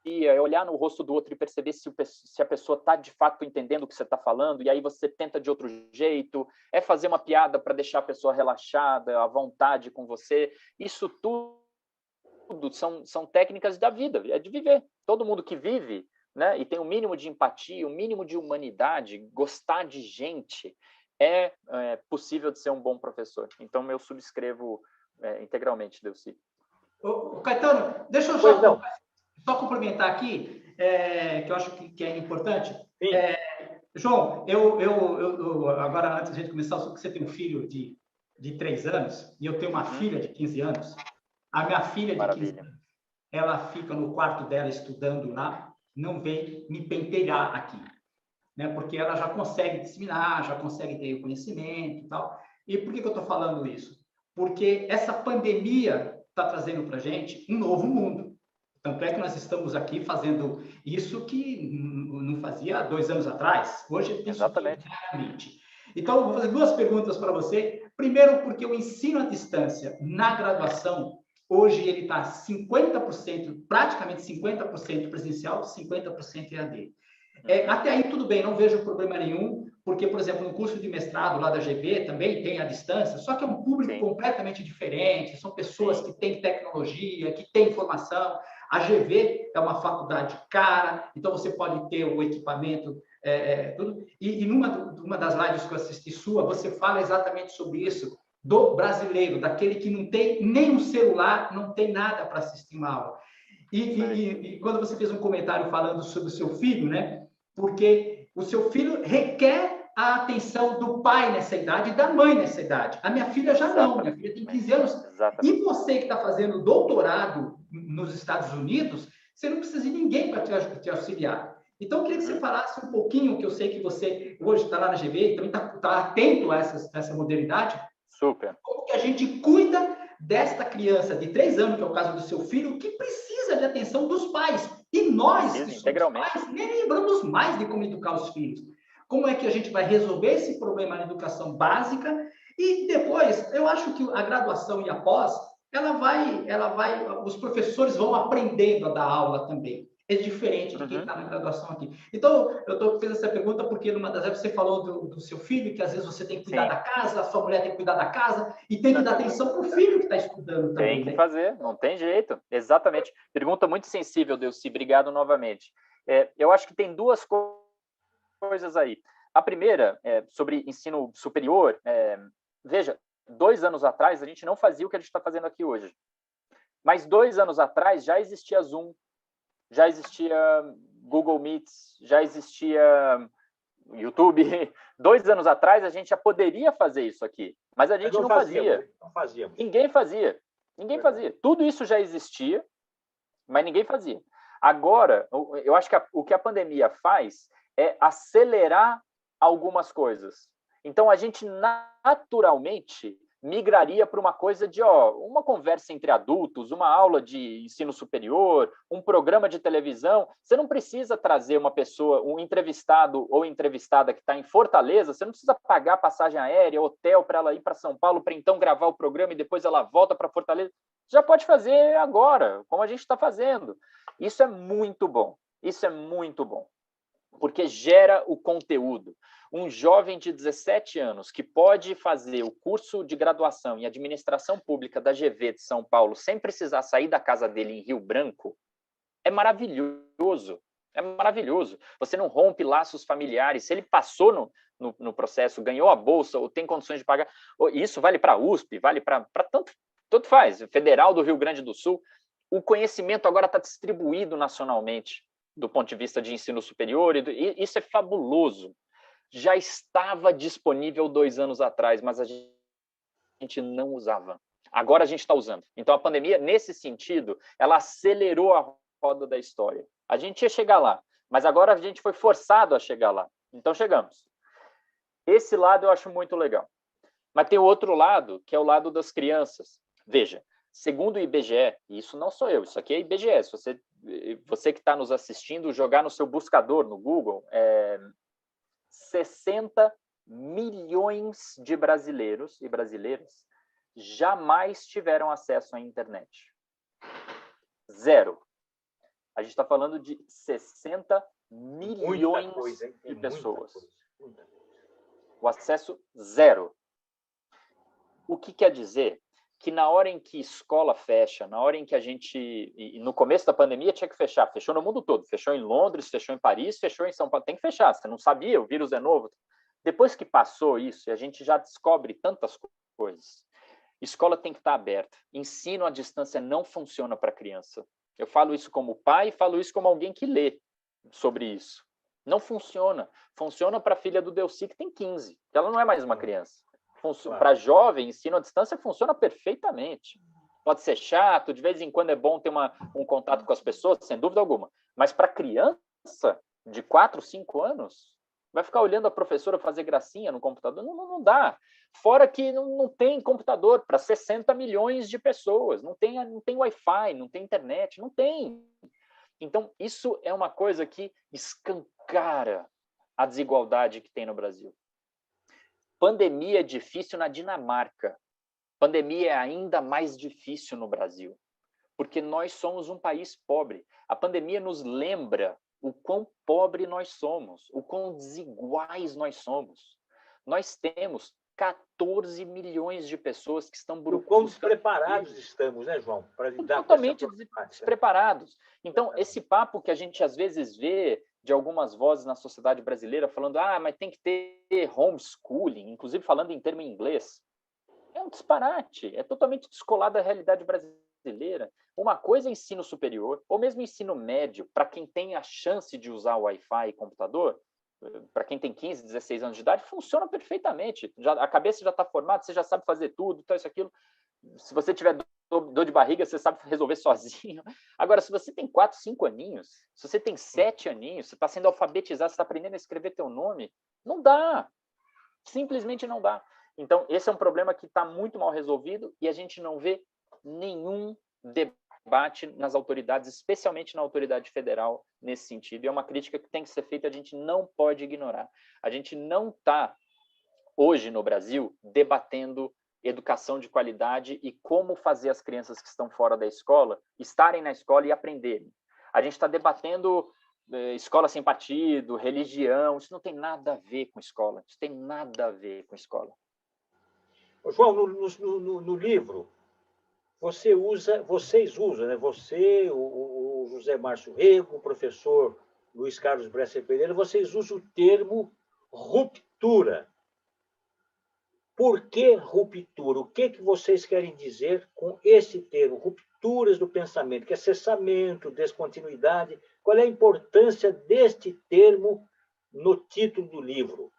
é olhar no rosto do outro e perceber se a pessoa está de fato entendendo o que você está falando, e aí você tenta de outro jeito, é fazer uma piada para deixar a pessoa relaxada, à vontade com você. Isso tudo tudo são técnicas da vida, é de viver. Todo mundo que vive, né, e tem um mínimo de empatia, um mínimo de humanidade, gostar de gente, é possível de ser um bom professor. Então, eu subscrevo integralmente, Delcy. Caetano, deixa eu só complementar aqui, que eu acho que é importante. João, agora, antes de a gente começar, eu sei que você tem um filho de 3 anos e eu tenho uma filha de 15 anos. A minha filha de 15 anos, ela fica no quarto dela estudando lá, não vem me pentelhar aqui, né? Porque ela já consegue disseminar, já consegue ter o conhecimento e tal. E por que eu estou falando isso? Porque essa pandemia está trazendo para a gente um novo mundo. Tanto é que nós estamos aqui fazendo isso que não fazia 2 anos atrás. Hoje tem isso diariamente. Então, eu vou fazer 2 perguntas para você. Primeiro, porque o ensino à distância na graduação, hoje ele está 50%, praticamente 50% presencial, 50% EAD. Até aí tudo bem, não vejo problema nenhum, porque, por exemplo, no curso de mestrado lá da GB também tem a distância, só que é um público completamente diferente, são pessoas que têm tecnologia, que têm formação. A GV é uma faculdade cara, então você pode ter o equipamento, tudo. E numa das lives que eu assisti sua, você fala exatamente sobre isso, do brasileiro, daquele que não tem nem um celular, não tem nada para assistir uma aula. E quando você fez um comentário falando sobre o seu filho, né? Porque o seu filho requer a atenção do pai nessa idade e da mãe nessa idade. A minha filha já não, minha filha tem 15 anos. E você que está fazendo doutorado nos Estados Unidos, você não precisa de ninguém para te auxiliar. Então, eu queria que você falasse um pouquinho, que eu sei que você hoje está lá na GV, também está atento a essa modernidade. Super. Como que a gente cuida desta criança de 3 anos, que é o caso do seu filho, que precisa de atenção dos pais. E nós, que somos pais, nem lembramos mais de como educar os filhos. Como é que a gente vai resolver esse problema na educação básica? E depois, eu acho que a graduação e a pós, os professores vão aprendendo a dar aula também. É diferente de quem está na graduação aqui. Então, eu fiz essa pergunta porque numa das vezes você falou do seu filho, que às vezes você tem que cuidar da casa, a sua mulher tem que cuidar da casa, e tem que dar atenção para o filho que está estudando também. Tem que fazer, não tem jeito. Exatamente. Pergunta muito sensível, Delcy. Obrigado novamente. Eu acho que tem 2 coisas aí. A primeira, sobre ensino superior, veja, 2 anos atrás a gente não fazia o que a gente está fazendo aqui hoje. Mas 2 anos atrás já existia Zoom, já existia Google Meets, já existia YouTube. 2 anos atrás a gente já poderia fazer isso aqui, mas a gente não fazia. Ninguém fazia. Ninguém fazia. Tudo isso já existia, mas ninguém fazia. Agora, eu acho que o que a pandemia faz é acelerar algumas coisas. Então, a gente naturalmente migraria para uma coisa de uma conversa entre adultos, uma aula de ensino superior, um programa de televisão. Você não precisa trazer uma pessoa, um entrevistado ou entrevistada que está em Fortaleza, você não precisa pagar passagem aérea, hotel para ela ir para São Paulo para então gravar o programa e depois ela volta para Fortaleza. Você já pode fazer agora, como a gente está fazendo. Isso é muito bom. Isso é muito bom. Porque gera o conteúdo. Um jovem de 17 anos que pode fazer o curso de graduação em administração pública da GV de São Paulo sem precisar sair da casa dele em Rio Branco, é maravilhoso. É maravilhoso. Você não rompe laços familiares. Se ele passou no processo, ganhou a bolsa ou tem condições de pagar, isso vale para a USP, vale para tanto faz, Federal do Rio Grande do Sul. O conhecimento agora está distribuído nacionalmente do ponto de vista de ensino superior, e isso é fabuloso. Já estava disponível 2 anos atrás, mas a gente não usava. Agora a gente está usando. Então, a pandemia, nesse sentido, ela acelerou a roda da história. A gente ia chegar lá, mas agora a gente foi forçado a chegar lá. Então, chegamos. Esse lado eu acho muito legal. Mas tem o outro lado, que é o lado das crianças. Veja, segundo o IBGE, e isso não sou eu, isso aqui é IBGE, se você que está nos assistindo, jogar no seu buscador, no Google, 60 milhões de brasileiros e brasileiras jamais tiveram acesso à internet. 0. A gente está falando de 60 milhões de pessoas. O acesso 0. O que quer dizer que na hora em que escola fecha, na hora em que a gente... E no começo da pandemia tinha que fechar, fechou no mundo todo, fechou em Londres, fechou em Paris, fechou em São Paulo, tem que fechar, você não sabia, o vírus é novo. Depois que passou isso, e a gente já descobre tantas coisas, escola tem que estar aberta, ensino à distância não funciona para criança. Eu falo isso como pai e falo isso como alguém que lê sobre isso. Não funciona. Funciona para a filha do Delcy, que tem 15, que ela não é mais uma criança. Para jovem, ensino à distância funciona perfeitamente. Pode ser chato, de vez em quando é bom ter um contato com as pessoas, sem dúvida alguma. Mas para criança de 4, 5 anos, vai ficar olhando a professora fazer gracinha no computador? Não dá. Fora que não tem computador para 60 milhões de pessoas. Não tem Wi-Fi, não tem internet, não tem. Então, isso é uma coisa que escancara a desigualdade que tem no Brasil. Pandemia é difícil na Dinamarca. Pandemia é ainda mais difícil no Brasil, porque nós somos um país pobre. A pandemia nos lembra o quão pobre nós somos, o quão desiguais nós somos. Nós temos 14 milhões de pessoas que estão buscando... O quão despreparados estamos, né, João? Para lidar totalmente despreparados. Então, esse papo que a gente às vezes vê de algumas vozes na sociedade brasileira falando mas tem que ter homeschooling, inclusive falando em termo em inglês, é um disparate, é totalmente descolado da realidade brasileira. Uma coisa é ensino superior, ou mesmo ensino médio, para quem tem a chance de usar o Wi-Fi e computador, para quem tem 15, 16 anos de idade, funciona perfeitamente. A cabeça já está formada, você já sabe fazer tudo, isso, aquilo. Se você tiver dor de barriga, você sabe resolver sozinho. Agora, se você tem 4, 5 aninhos, se você tem 7 aninhos, você está sendo alfabetizado, você está aprendendo a escrever teu nome, não dá. Simplesmente não dá. Então, esse é um problema que está muito mal resolvido e a gente não vê nenhum debate nas autoridades, especialmente na autoridade federal, nesse sentido. E é uma crítica que tem que ser feita, a gente não pode ignorar. A gente não está, hoje no Brasil, debatendo educação de qualidade e como fazer as crianças que estão fora da escola estarem na escola e aprenderem. A gente está debatendo escola sem partido, religião, isso não tem nada a ver com escola, isso tem nada a ver com escola. João, no livro, vocês usam, né? Você, o José Márcio Rego, o professor Luiz Carlos Bresser Pereira, vocês usam o termo ruptura. Por que ruptura? O que vocês querem dizer com esse termo, rupturas do pensamento, que é cessamento, descontinuidade? Qual é a importância deste termo no título do livro?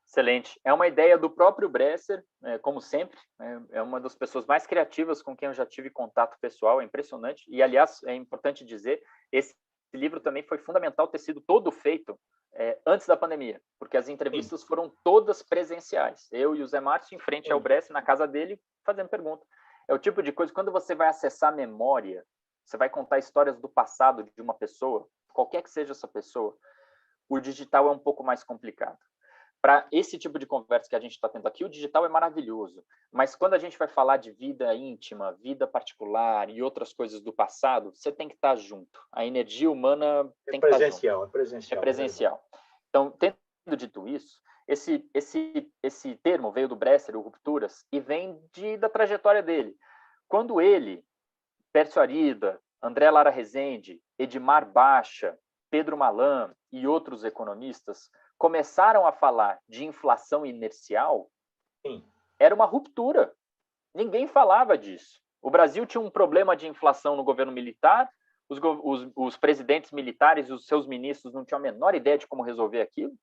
Excelente. É uma ideia do próprio Bresser, como sempre. É uma das pessoas mais criativas com quem eu já tive contato pessoal, é impressionante. E, aliás, é importante dizer, esse livro também foi fundamental ter sido todo feito antes da pandemia, porque as entrevistas foram todas presenciais. Eu e o Zé Márcio em frente ao Bresser, na casa dele, fazendo pergunta. É o tipo de coisa, quando você vai acessar a memória, você vai contar histórias do passado de uma pessoa, qualquer que seja essa pessoa, o digital é um pouco mais complicado. Para esse tipo de conversa que a gente está tendo aqui, o digital é maravilhoso, mas quando a gente vai falar de vida íntima, vida particular e outras coisas do passado, você tem que estar junto. A energia humana tem que estar junto. É presencial. Então, tendo dito isso, esse termo veio do Bresser, o Rupturas, e vem da trajetória dele. Quando ele, Pércio Arida, André Lara Rezende, Edmar Baixa, Pedro Malan e outros economistas começaram a falar de inflação inercial, era uma ruptura. Ninguém falava disso. O Brasil tinha um problema de inflação no governo militar, os presidentes militares e os seus ministros não tinham a menor ideia de como resolver aquilo.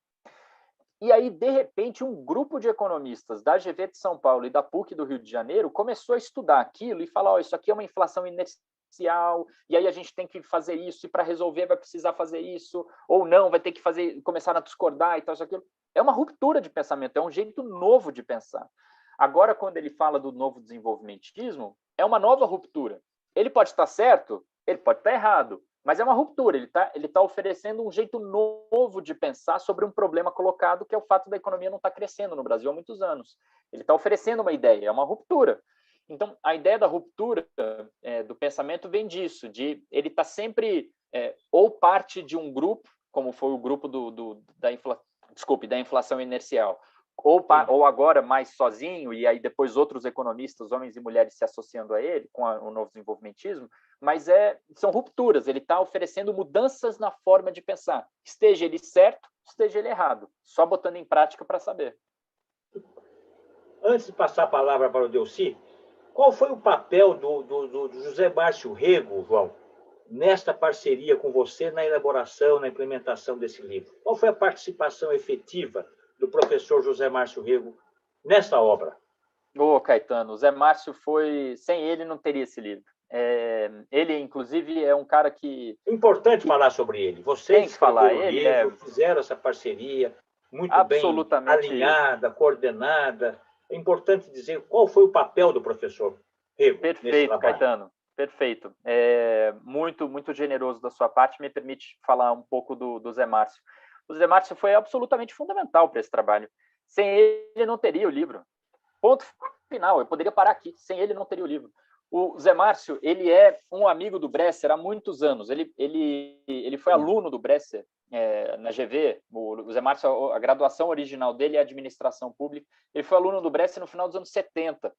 E aí, de repente, um grupo de economistas da GV de São Paulo e da PUC do Rio de Janeiro começou a estudar aquilo e falar, isso aqui é uma inflação inercial, e aí a gente tem que fazer isso, e para resolver vai precisar fazer isso, ou não, vai ter que começar a discordar e tal, isso, aquilo. É uma ruptura de pensamento, é um jeito novo de pensar. Agora, quando ele fala do novo desenvolvimentismo, é uma nova ruptura. Ele pode estar certo, ele pode estar errado, mas é uma ruptura, ele tá oferecendo um jeito novo de pensar sobre um problema colocado, que é o fato da economia não estar crescendo no Brasil há muitos anos. Ele está oferecendo uma ideia, é uma ruptura. Então, a ideia da ruptura do pensamento vem disso, de ele está sempre ou parte de um grupo, como foi o grupo da inflação inercial, ou agora mais sozinho, e aí depois outros economistas, homens e mulheres, se associando a ele, com o novo desenvolvimentismo, mas são rupturas, ele está oferecendo mudanças na forma de pensar, esteja ele certo, esteja ele errado, só botando em prática para saber. Antes de passar a palavra para o Delcy, qual foi o papel do José Márcio Rego, João, nesta parceria com você na elaboração, na implementação desse livro? Qual foi a participação efetiva do professor José Márcio Rego nessa obra? Caetano, o Zé Márcio sem ele não teria esse livro. Ele, inclusive, é um cara que... Importante falar sobre ele. Vocês escreveram o livro, fizeram essa parceria muito bem alinhada, coordenada. É importante dizer qual foi o papel do professor Rego. Perfeito, Caetano. Perfeito. Muito, muito generoso da sua parte. Me permite falar um pouco do Zé Márcio. O Zé Márcio foi absolutamente fundamental para esse trabalho. Sem ele, não teria o livro. Ponto final. Eu poderia parar aqui. Sem ele, não teria o livro. O Zé Márcio, ele é um amigo do Bresser há muitos anos. Ele foi aluno do Bresser na GV. O Zé Márcio, a graduação original dele é administração pública. Ele foi aluno do Bresser no final dos anos 70.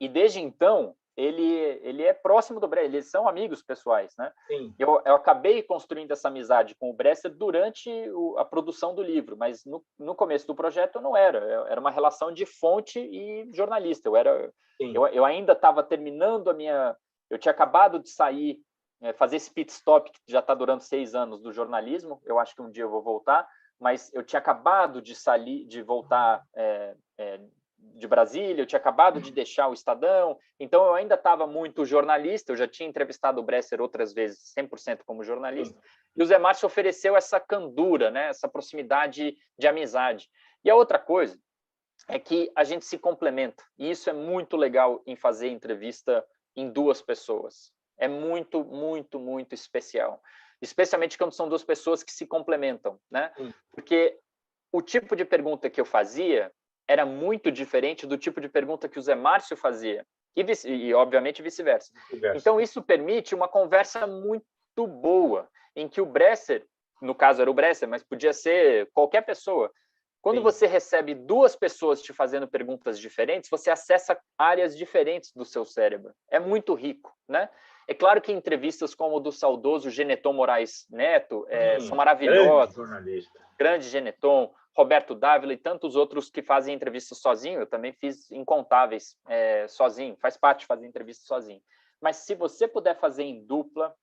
E desde então, ele é próximo do Bresser. Eles são amigos pessoais, né? Sim. Eu acabei construindo essa amizade com o Bresser durante a produção do livro, mas no começo do projeto não era. Era uma relação de fonte e jornalista. Eu ainda estava terminando eu tinha acabado de sair, fazer esse pit stop que já está durando 6 anos do jornalismo. Eu acho que um dia eu vou voltar, mas eu tinha acabado de voltar de Brasília, eu tinha acabado de deixar o Estadão, então eu ainda estava muito jornalista, eu já tinha entrevistado o Bresser outras vezes, 100% como jornalista, e o Zé Márcio ofereceu essa candura, né, essa proximidade de amizade. E a outra coisa é que a gente se complementa, e isso é muito legal em fazer entrevista em 2 pessoas. É muito, muito, muito especial. Especialmente quando são 2 pessoas que se complementam, né? Porque o tipo de pergunta que eu fazia era muito diferente do tipo de pergunta que o Zé Márcio fazia, e obviamente vice-versa. Então, isso permite uma conversa muito boa, em que o Bresser, no caso era o Bresser, mas podia ser qualquer pessoa, quando você recebe 2 pessoas te fazendo perguntas diferentes, você acessa áreas diferentes do seu cérebro. É muito rico, né? É claro que entrevistas como o do saudoso Geneton Moraes Neto são maravilhosas. Grande jornalista. Grande Geneton, Roberto Dávila e tantos outros que fazem entrevistas sozinho. Eu também fiz incontáveis sozinho. Faz parte de fazer entrevista sozinho. Mas se você puder fazer em dupla,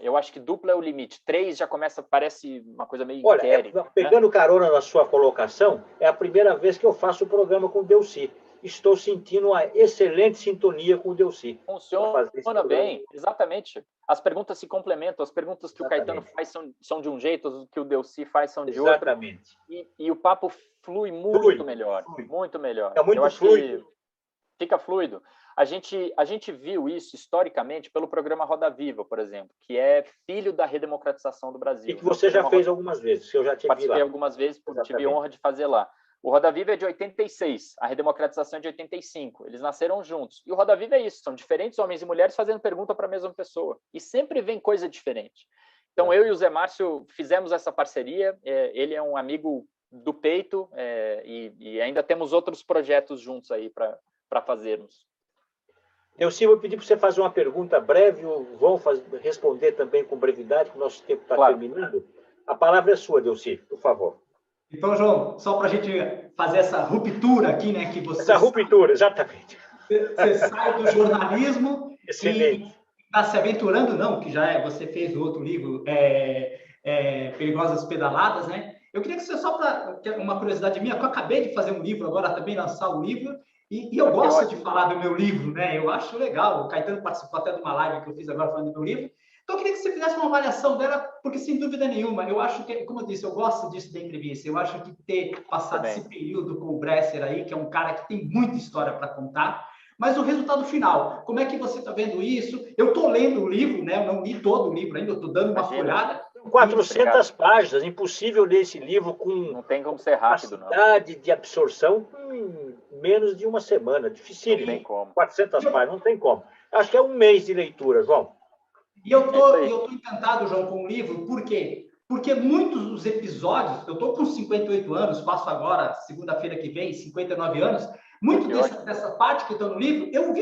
eu acho que dupla é o limite. 3 já começa, parece uma coisa meio inquérito. Pegando carona na sua colocação, é a primeira vez que eu faço o programa com o Delcy. Estou sentindo uma excelente sintonia com o Delcy. Funciona bem, exatamente. As perguntas se complementam, as perguntas que o Caetano faz são de um jeito, as que o Delcy faz são de outro. Exatamente. E o papo flui muito melhor. Muito melhor. É muito fluido. Fica fluido. A gente viu isso historicamente pelo programa Roda Viva, por exemplo, que é filho da redemocratização do Brasil. E que você já fez algumas vezes, que eu já tive lá. Participei algumas vezes, tive honra de fazer lá. O Roda Viva é de 86, a redemocratização é de 85. Eles nasceram juntos. E o Roda Viva é isso, são diferentes homens e mulheres fazendo pergunta para a mesma pessoa. E sempre vem coisa diferente. Então, eu e o Zé Márcio fizemos essa parceria. Ele é um amigo do peito e ainda temos outros projetos juntos aí para fazermos. Delcy, vou pedir para você fazer uma pergunta breve, vão responder também com brevidade, que o nosso tempo está terminando. A palavra é sua, Delcy, por favor. Então, João, só para a gente fazer essa ruptura aqui, né? Que você essa ruptura, exatamente. Você sai do jornalismo excelente. E está se aventurando, não, que já você fez o outro livro, Perigosas Pedaladas, né? Eu queria que você, só para uma curiosidade minha, que eu acabei de fazer um livro agora, também lançar o livro, e eu gosto de falar do meu livro, né? Eu acho legal. O Caetano participou até de uma live que eu fiz agora falando do meu livro. Então, eu queria que você fizesse uma avaliação dela, porque, sem dúvida nenhuma, eu acho que, como eu disse, eu gosto disso da entrevista. Eu acho que ter passado esse período com o Bresser aí, que é um cara que tem muita história para contar, mas o resultado final, como é que você está vendo isso? Eu estou lendo o livro, né? Eu não li todo o livro ainda, eu estou dando uma folhada. 400 páginas, impossível ler esse livro com não tem como ser rápido, capacidade de absorção em menos de uma semana. Difícil. Não tem como. 400 páginas, não tem como. Acho que é um mês de leitura, João. E eu tô encantado, João, com o livro, porque porque muitos dos episódios, eu estou com 58 anos, faço agora, segunda-feira que vem, 59 anos, muito dessa parte que estou no livro, eu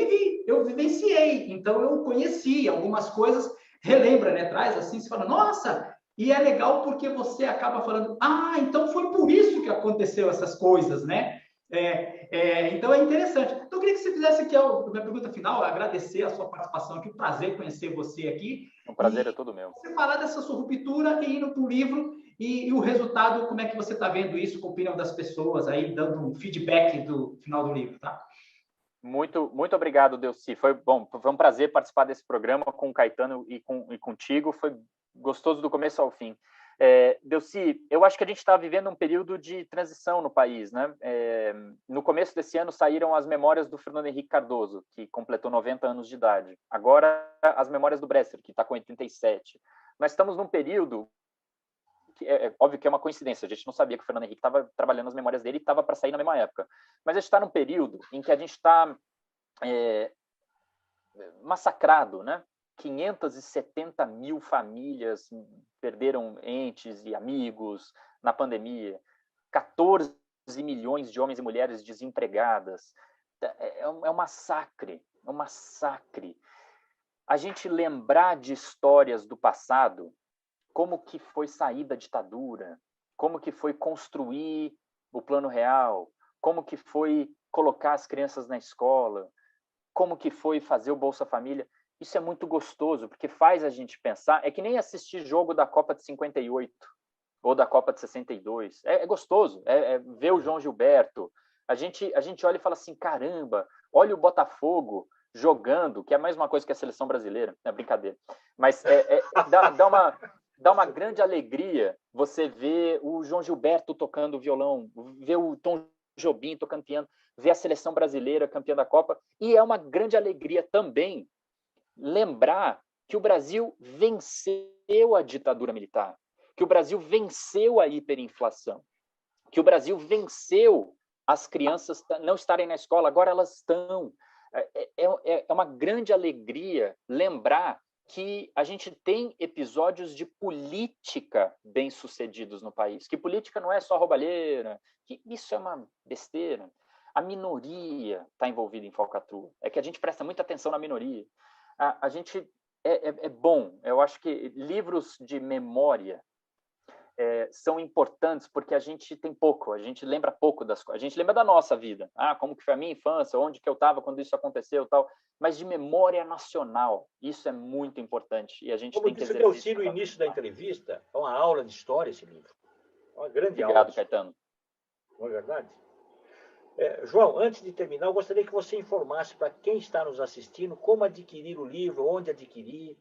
vivenciei, então eu conheci algumas coisas, relembra, né, traz assim, você fala, nossa, e é legal porque você acaba falando, então foi por isso que aconteceu essas coisas, né? Então é interessante. Então eu queria que você fizesse aqui a minha pergunta final, agradecer a sua participação aqui, um prazer conhecer você aqui. Um prazer é todo meu. Você falar dessa sua ruptura e indo para o livro e o resultado, como é que você está vendo isso, com a opinião das pessoas, aí dando um feedback do final do livro, tá? Muito, muito obrigado, Delcy. Foi um prazer participar desse programa com o Caetano e contigo. Foi gostoso do começo ao fim. Delcy, eu acho que a gente está vivendo um período de transição no país, né? No começo desse ano saíram as memórias do Fernando Henrique Cardoso, que completou 90 anos de idade. Agora, as memórias do Bresser, que está com 87. Nós estamos num período que óbvio que é uma coincidência, a gente não sabia que o Fernando Henrique estava trabalhando as memórias dele e estava para sair na mesma época. Mas a gente está num período em que a gente está massacrado, né? 570 mil famílias perderam entes e amigos na pandemia, 14 milhões de homens e mulheres desempregadas. É um massacre, é um massacre. A gente lembrar de histórias do passado, como que foi sair da ditadura, como que foi construir o Plano Real, como que foi colocar as crianças na escola, como que foi fazer o Bolsa Família. Isso é muito gostoso, porque faz a gente pensar. É que nem assistir jogo da Copa de 58 ou da Copa de 62. É gostoso, ver o João Gilberto. A gente olha e fala assim, caramba, olha o Botafogo jogando, que é a mesma coisa que a seleção brasileira. É brincadeira. Mas dá uma grande alegria você ver o João Gilberto tocando violão, ver o Tom Jobim tocando piano, ver a seleção brasileira campeã da Copa. E é uma grande alegria também lembrar que o Brasil venceu a ditadura militar, que o Brasil venceu a hiperinflação, que o Brasil venceu as crianças não estarem na escola, agora elas estão. É uma grande alegria lembrar que a gente tem episódios de política bem-sucedidos no país, que política não é só roubalheira, que isso é uma besteira. A minoria está envolvida em falcatrua. É que a gente presta muita atenção na minoria. A gente é bom. Eu acho que livros de memória são importantes porque a gente tem pouco, a gente lembra pouco das coisas. A gente lembra da nossa vida. Como que foi a minha infância, onde que eu estava quando isso aconteceu, tal. Mas de memória nacional, isso é muito importante. E a gente tem que exercer. Como disse o Delcy no início da entrevista, é uma aula de história esse livro. É uma grande aula. Obrigado, Caetano. Não é verdade? João, antes de terminar, eu gostaria que você informasse para quem está nos assistindo como adquirir o livro, onde adquirir.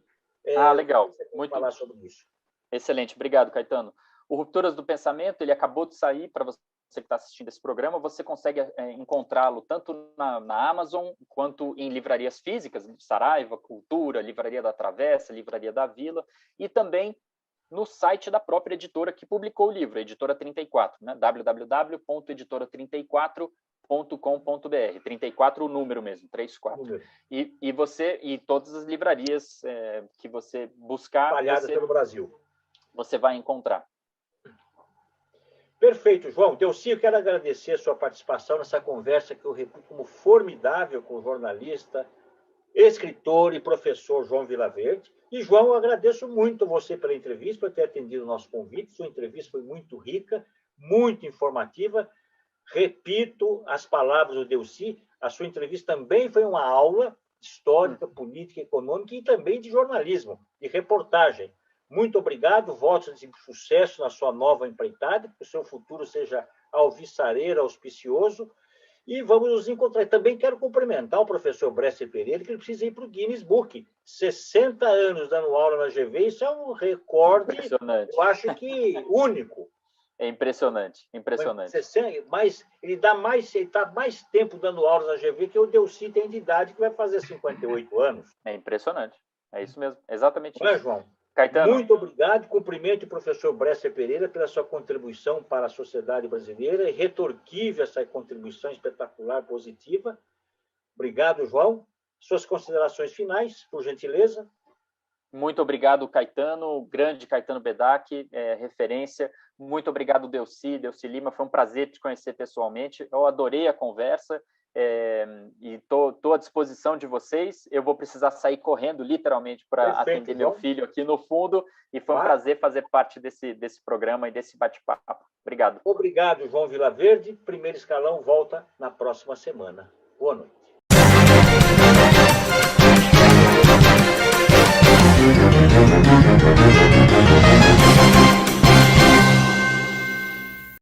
Legal. Muito falar sobre isso. Excelente. Obrigado, Caetano. O Rupturas do Pensamento, ele acabou de sair para você que está assistindo esse programa. Você consegue encontrá-lo tanto na Amazon quanto em livrarias físicas, Saraiva, Cultura, Livraria da Travessa, Livraria da Vila, e também no site da própria editora que publicou o livro, a Editora 34, né? www.editora34.com.br. 34 o número mesmo, 34. E todas as livrarias que você buscar, espalhadas pelo Brasil, você vai encontrar. Perfeito, João. Delcy, eu quero agradecer a sua participação nessa conversa que eu reputo como formidável com o jornalista, escritor e professor João Vilaverde. E, João, eu agradeço muito você pela entrevista, por ter atendido o nosso convite. Sua entrevista foi muito rica, muito informativa. Repito as palavras do Delcy, a sua entrevista também foi uma aula histórica, política, econômica e também de jornalismo, de reportagem. Muito obrigado, votos de sucesso na sua nova empreitada, que o seu futuro seja alvissareiro, auspicioso, e vamos nos encontrar. Também quero cumprimentar o professor Bresser Pereira, que ele precisa ir para o Guinness Book. 60 anos dando aula na GV, isso é um recorde, eu acho que único. É impressionante, impressionante. Mas ele está mais tempo dando aulas na GV que o Delcy tem de idade, que vai fazer 58 anos. É impressionante, é isso mesmo, exatamente isso. Não é, João? Caetano. Muito obrigado, cumprimento o professor Bresser Pereira pela sua contribuição para a sociedade brasileira e retorquive essa contribuição espetacular, positiva. Obrigado, João. Suas considerações finais, por gentileza. Muito obrigado, Caetano, grande Caetano Bedak, referência. Muito obrigado, Delcy Lima. Foi um prazer te conhecer pessoalmente. Eu adorei a conversa e estou à disposição de vocês. Eu vou precisar sair correndo, literalmente, para atender meu filho aqui no fundo. E foi um prazer fazer parte desse programa e desse bate-papo. Obrigado. Obrigado, João Vilaverde. Primeiro Escalão volta na próxima semana. Boa noite. Thank you.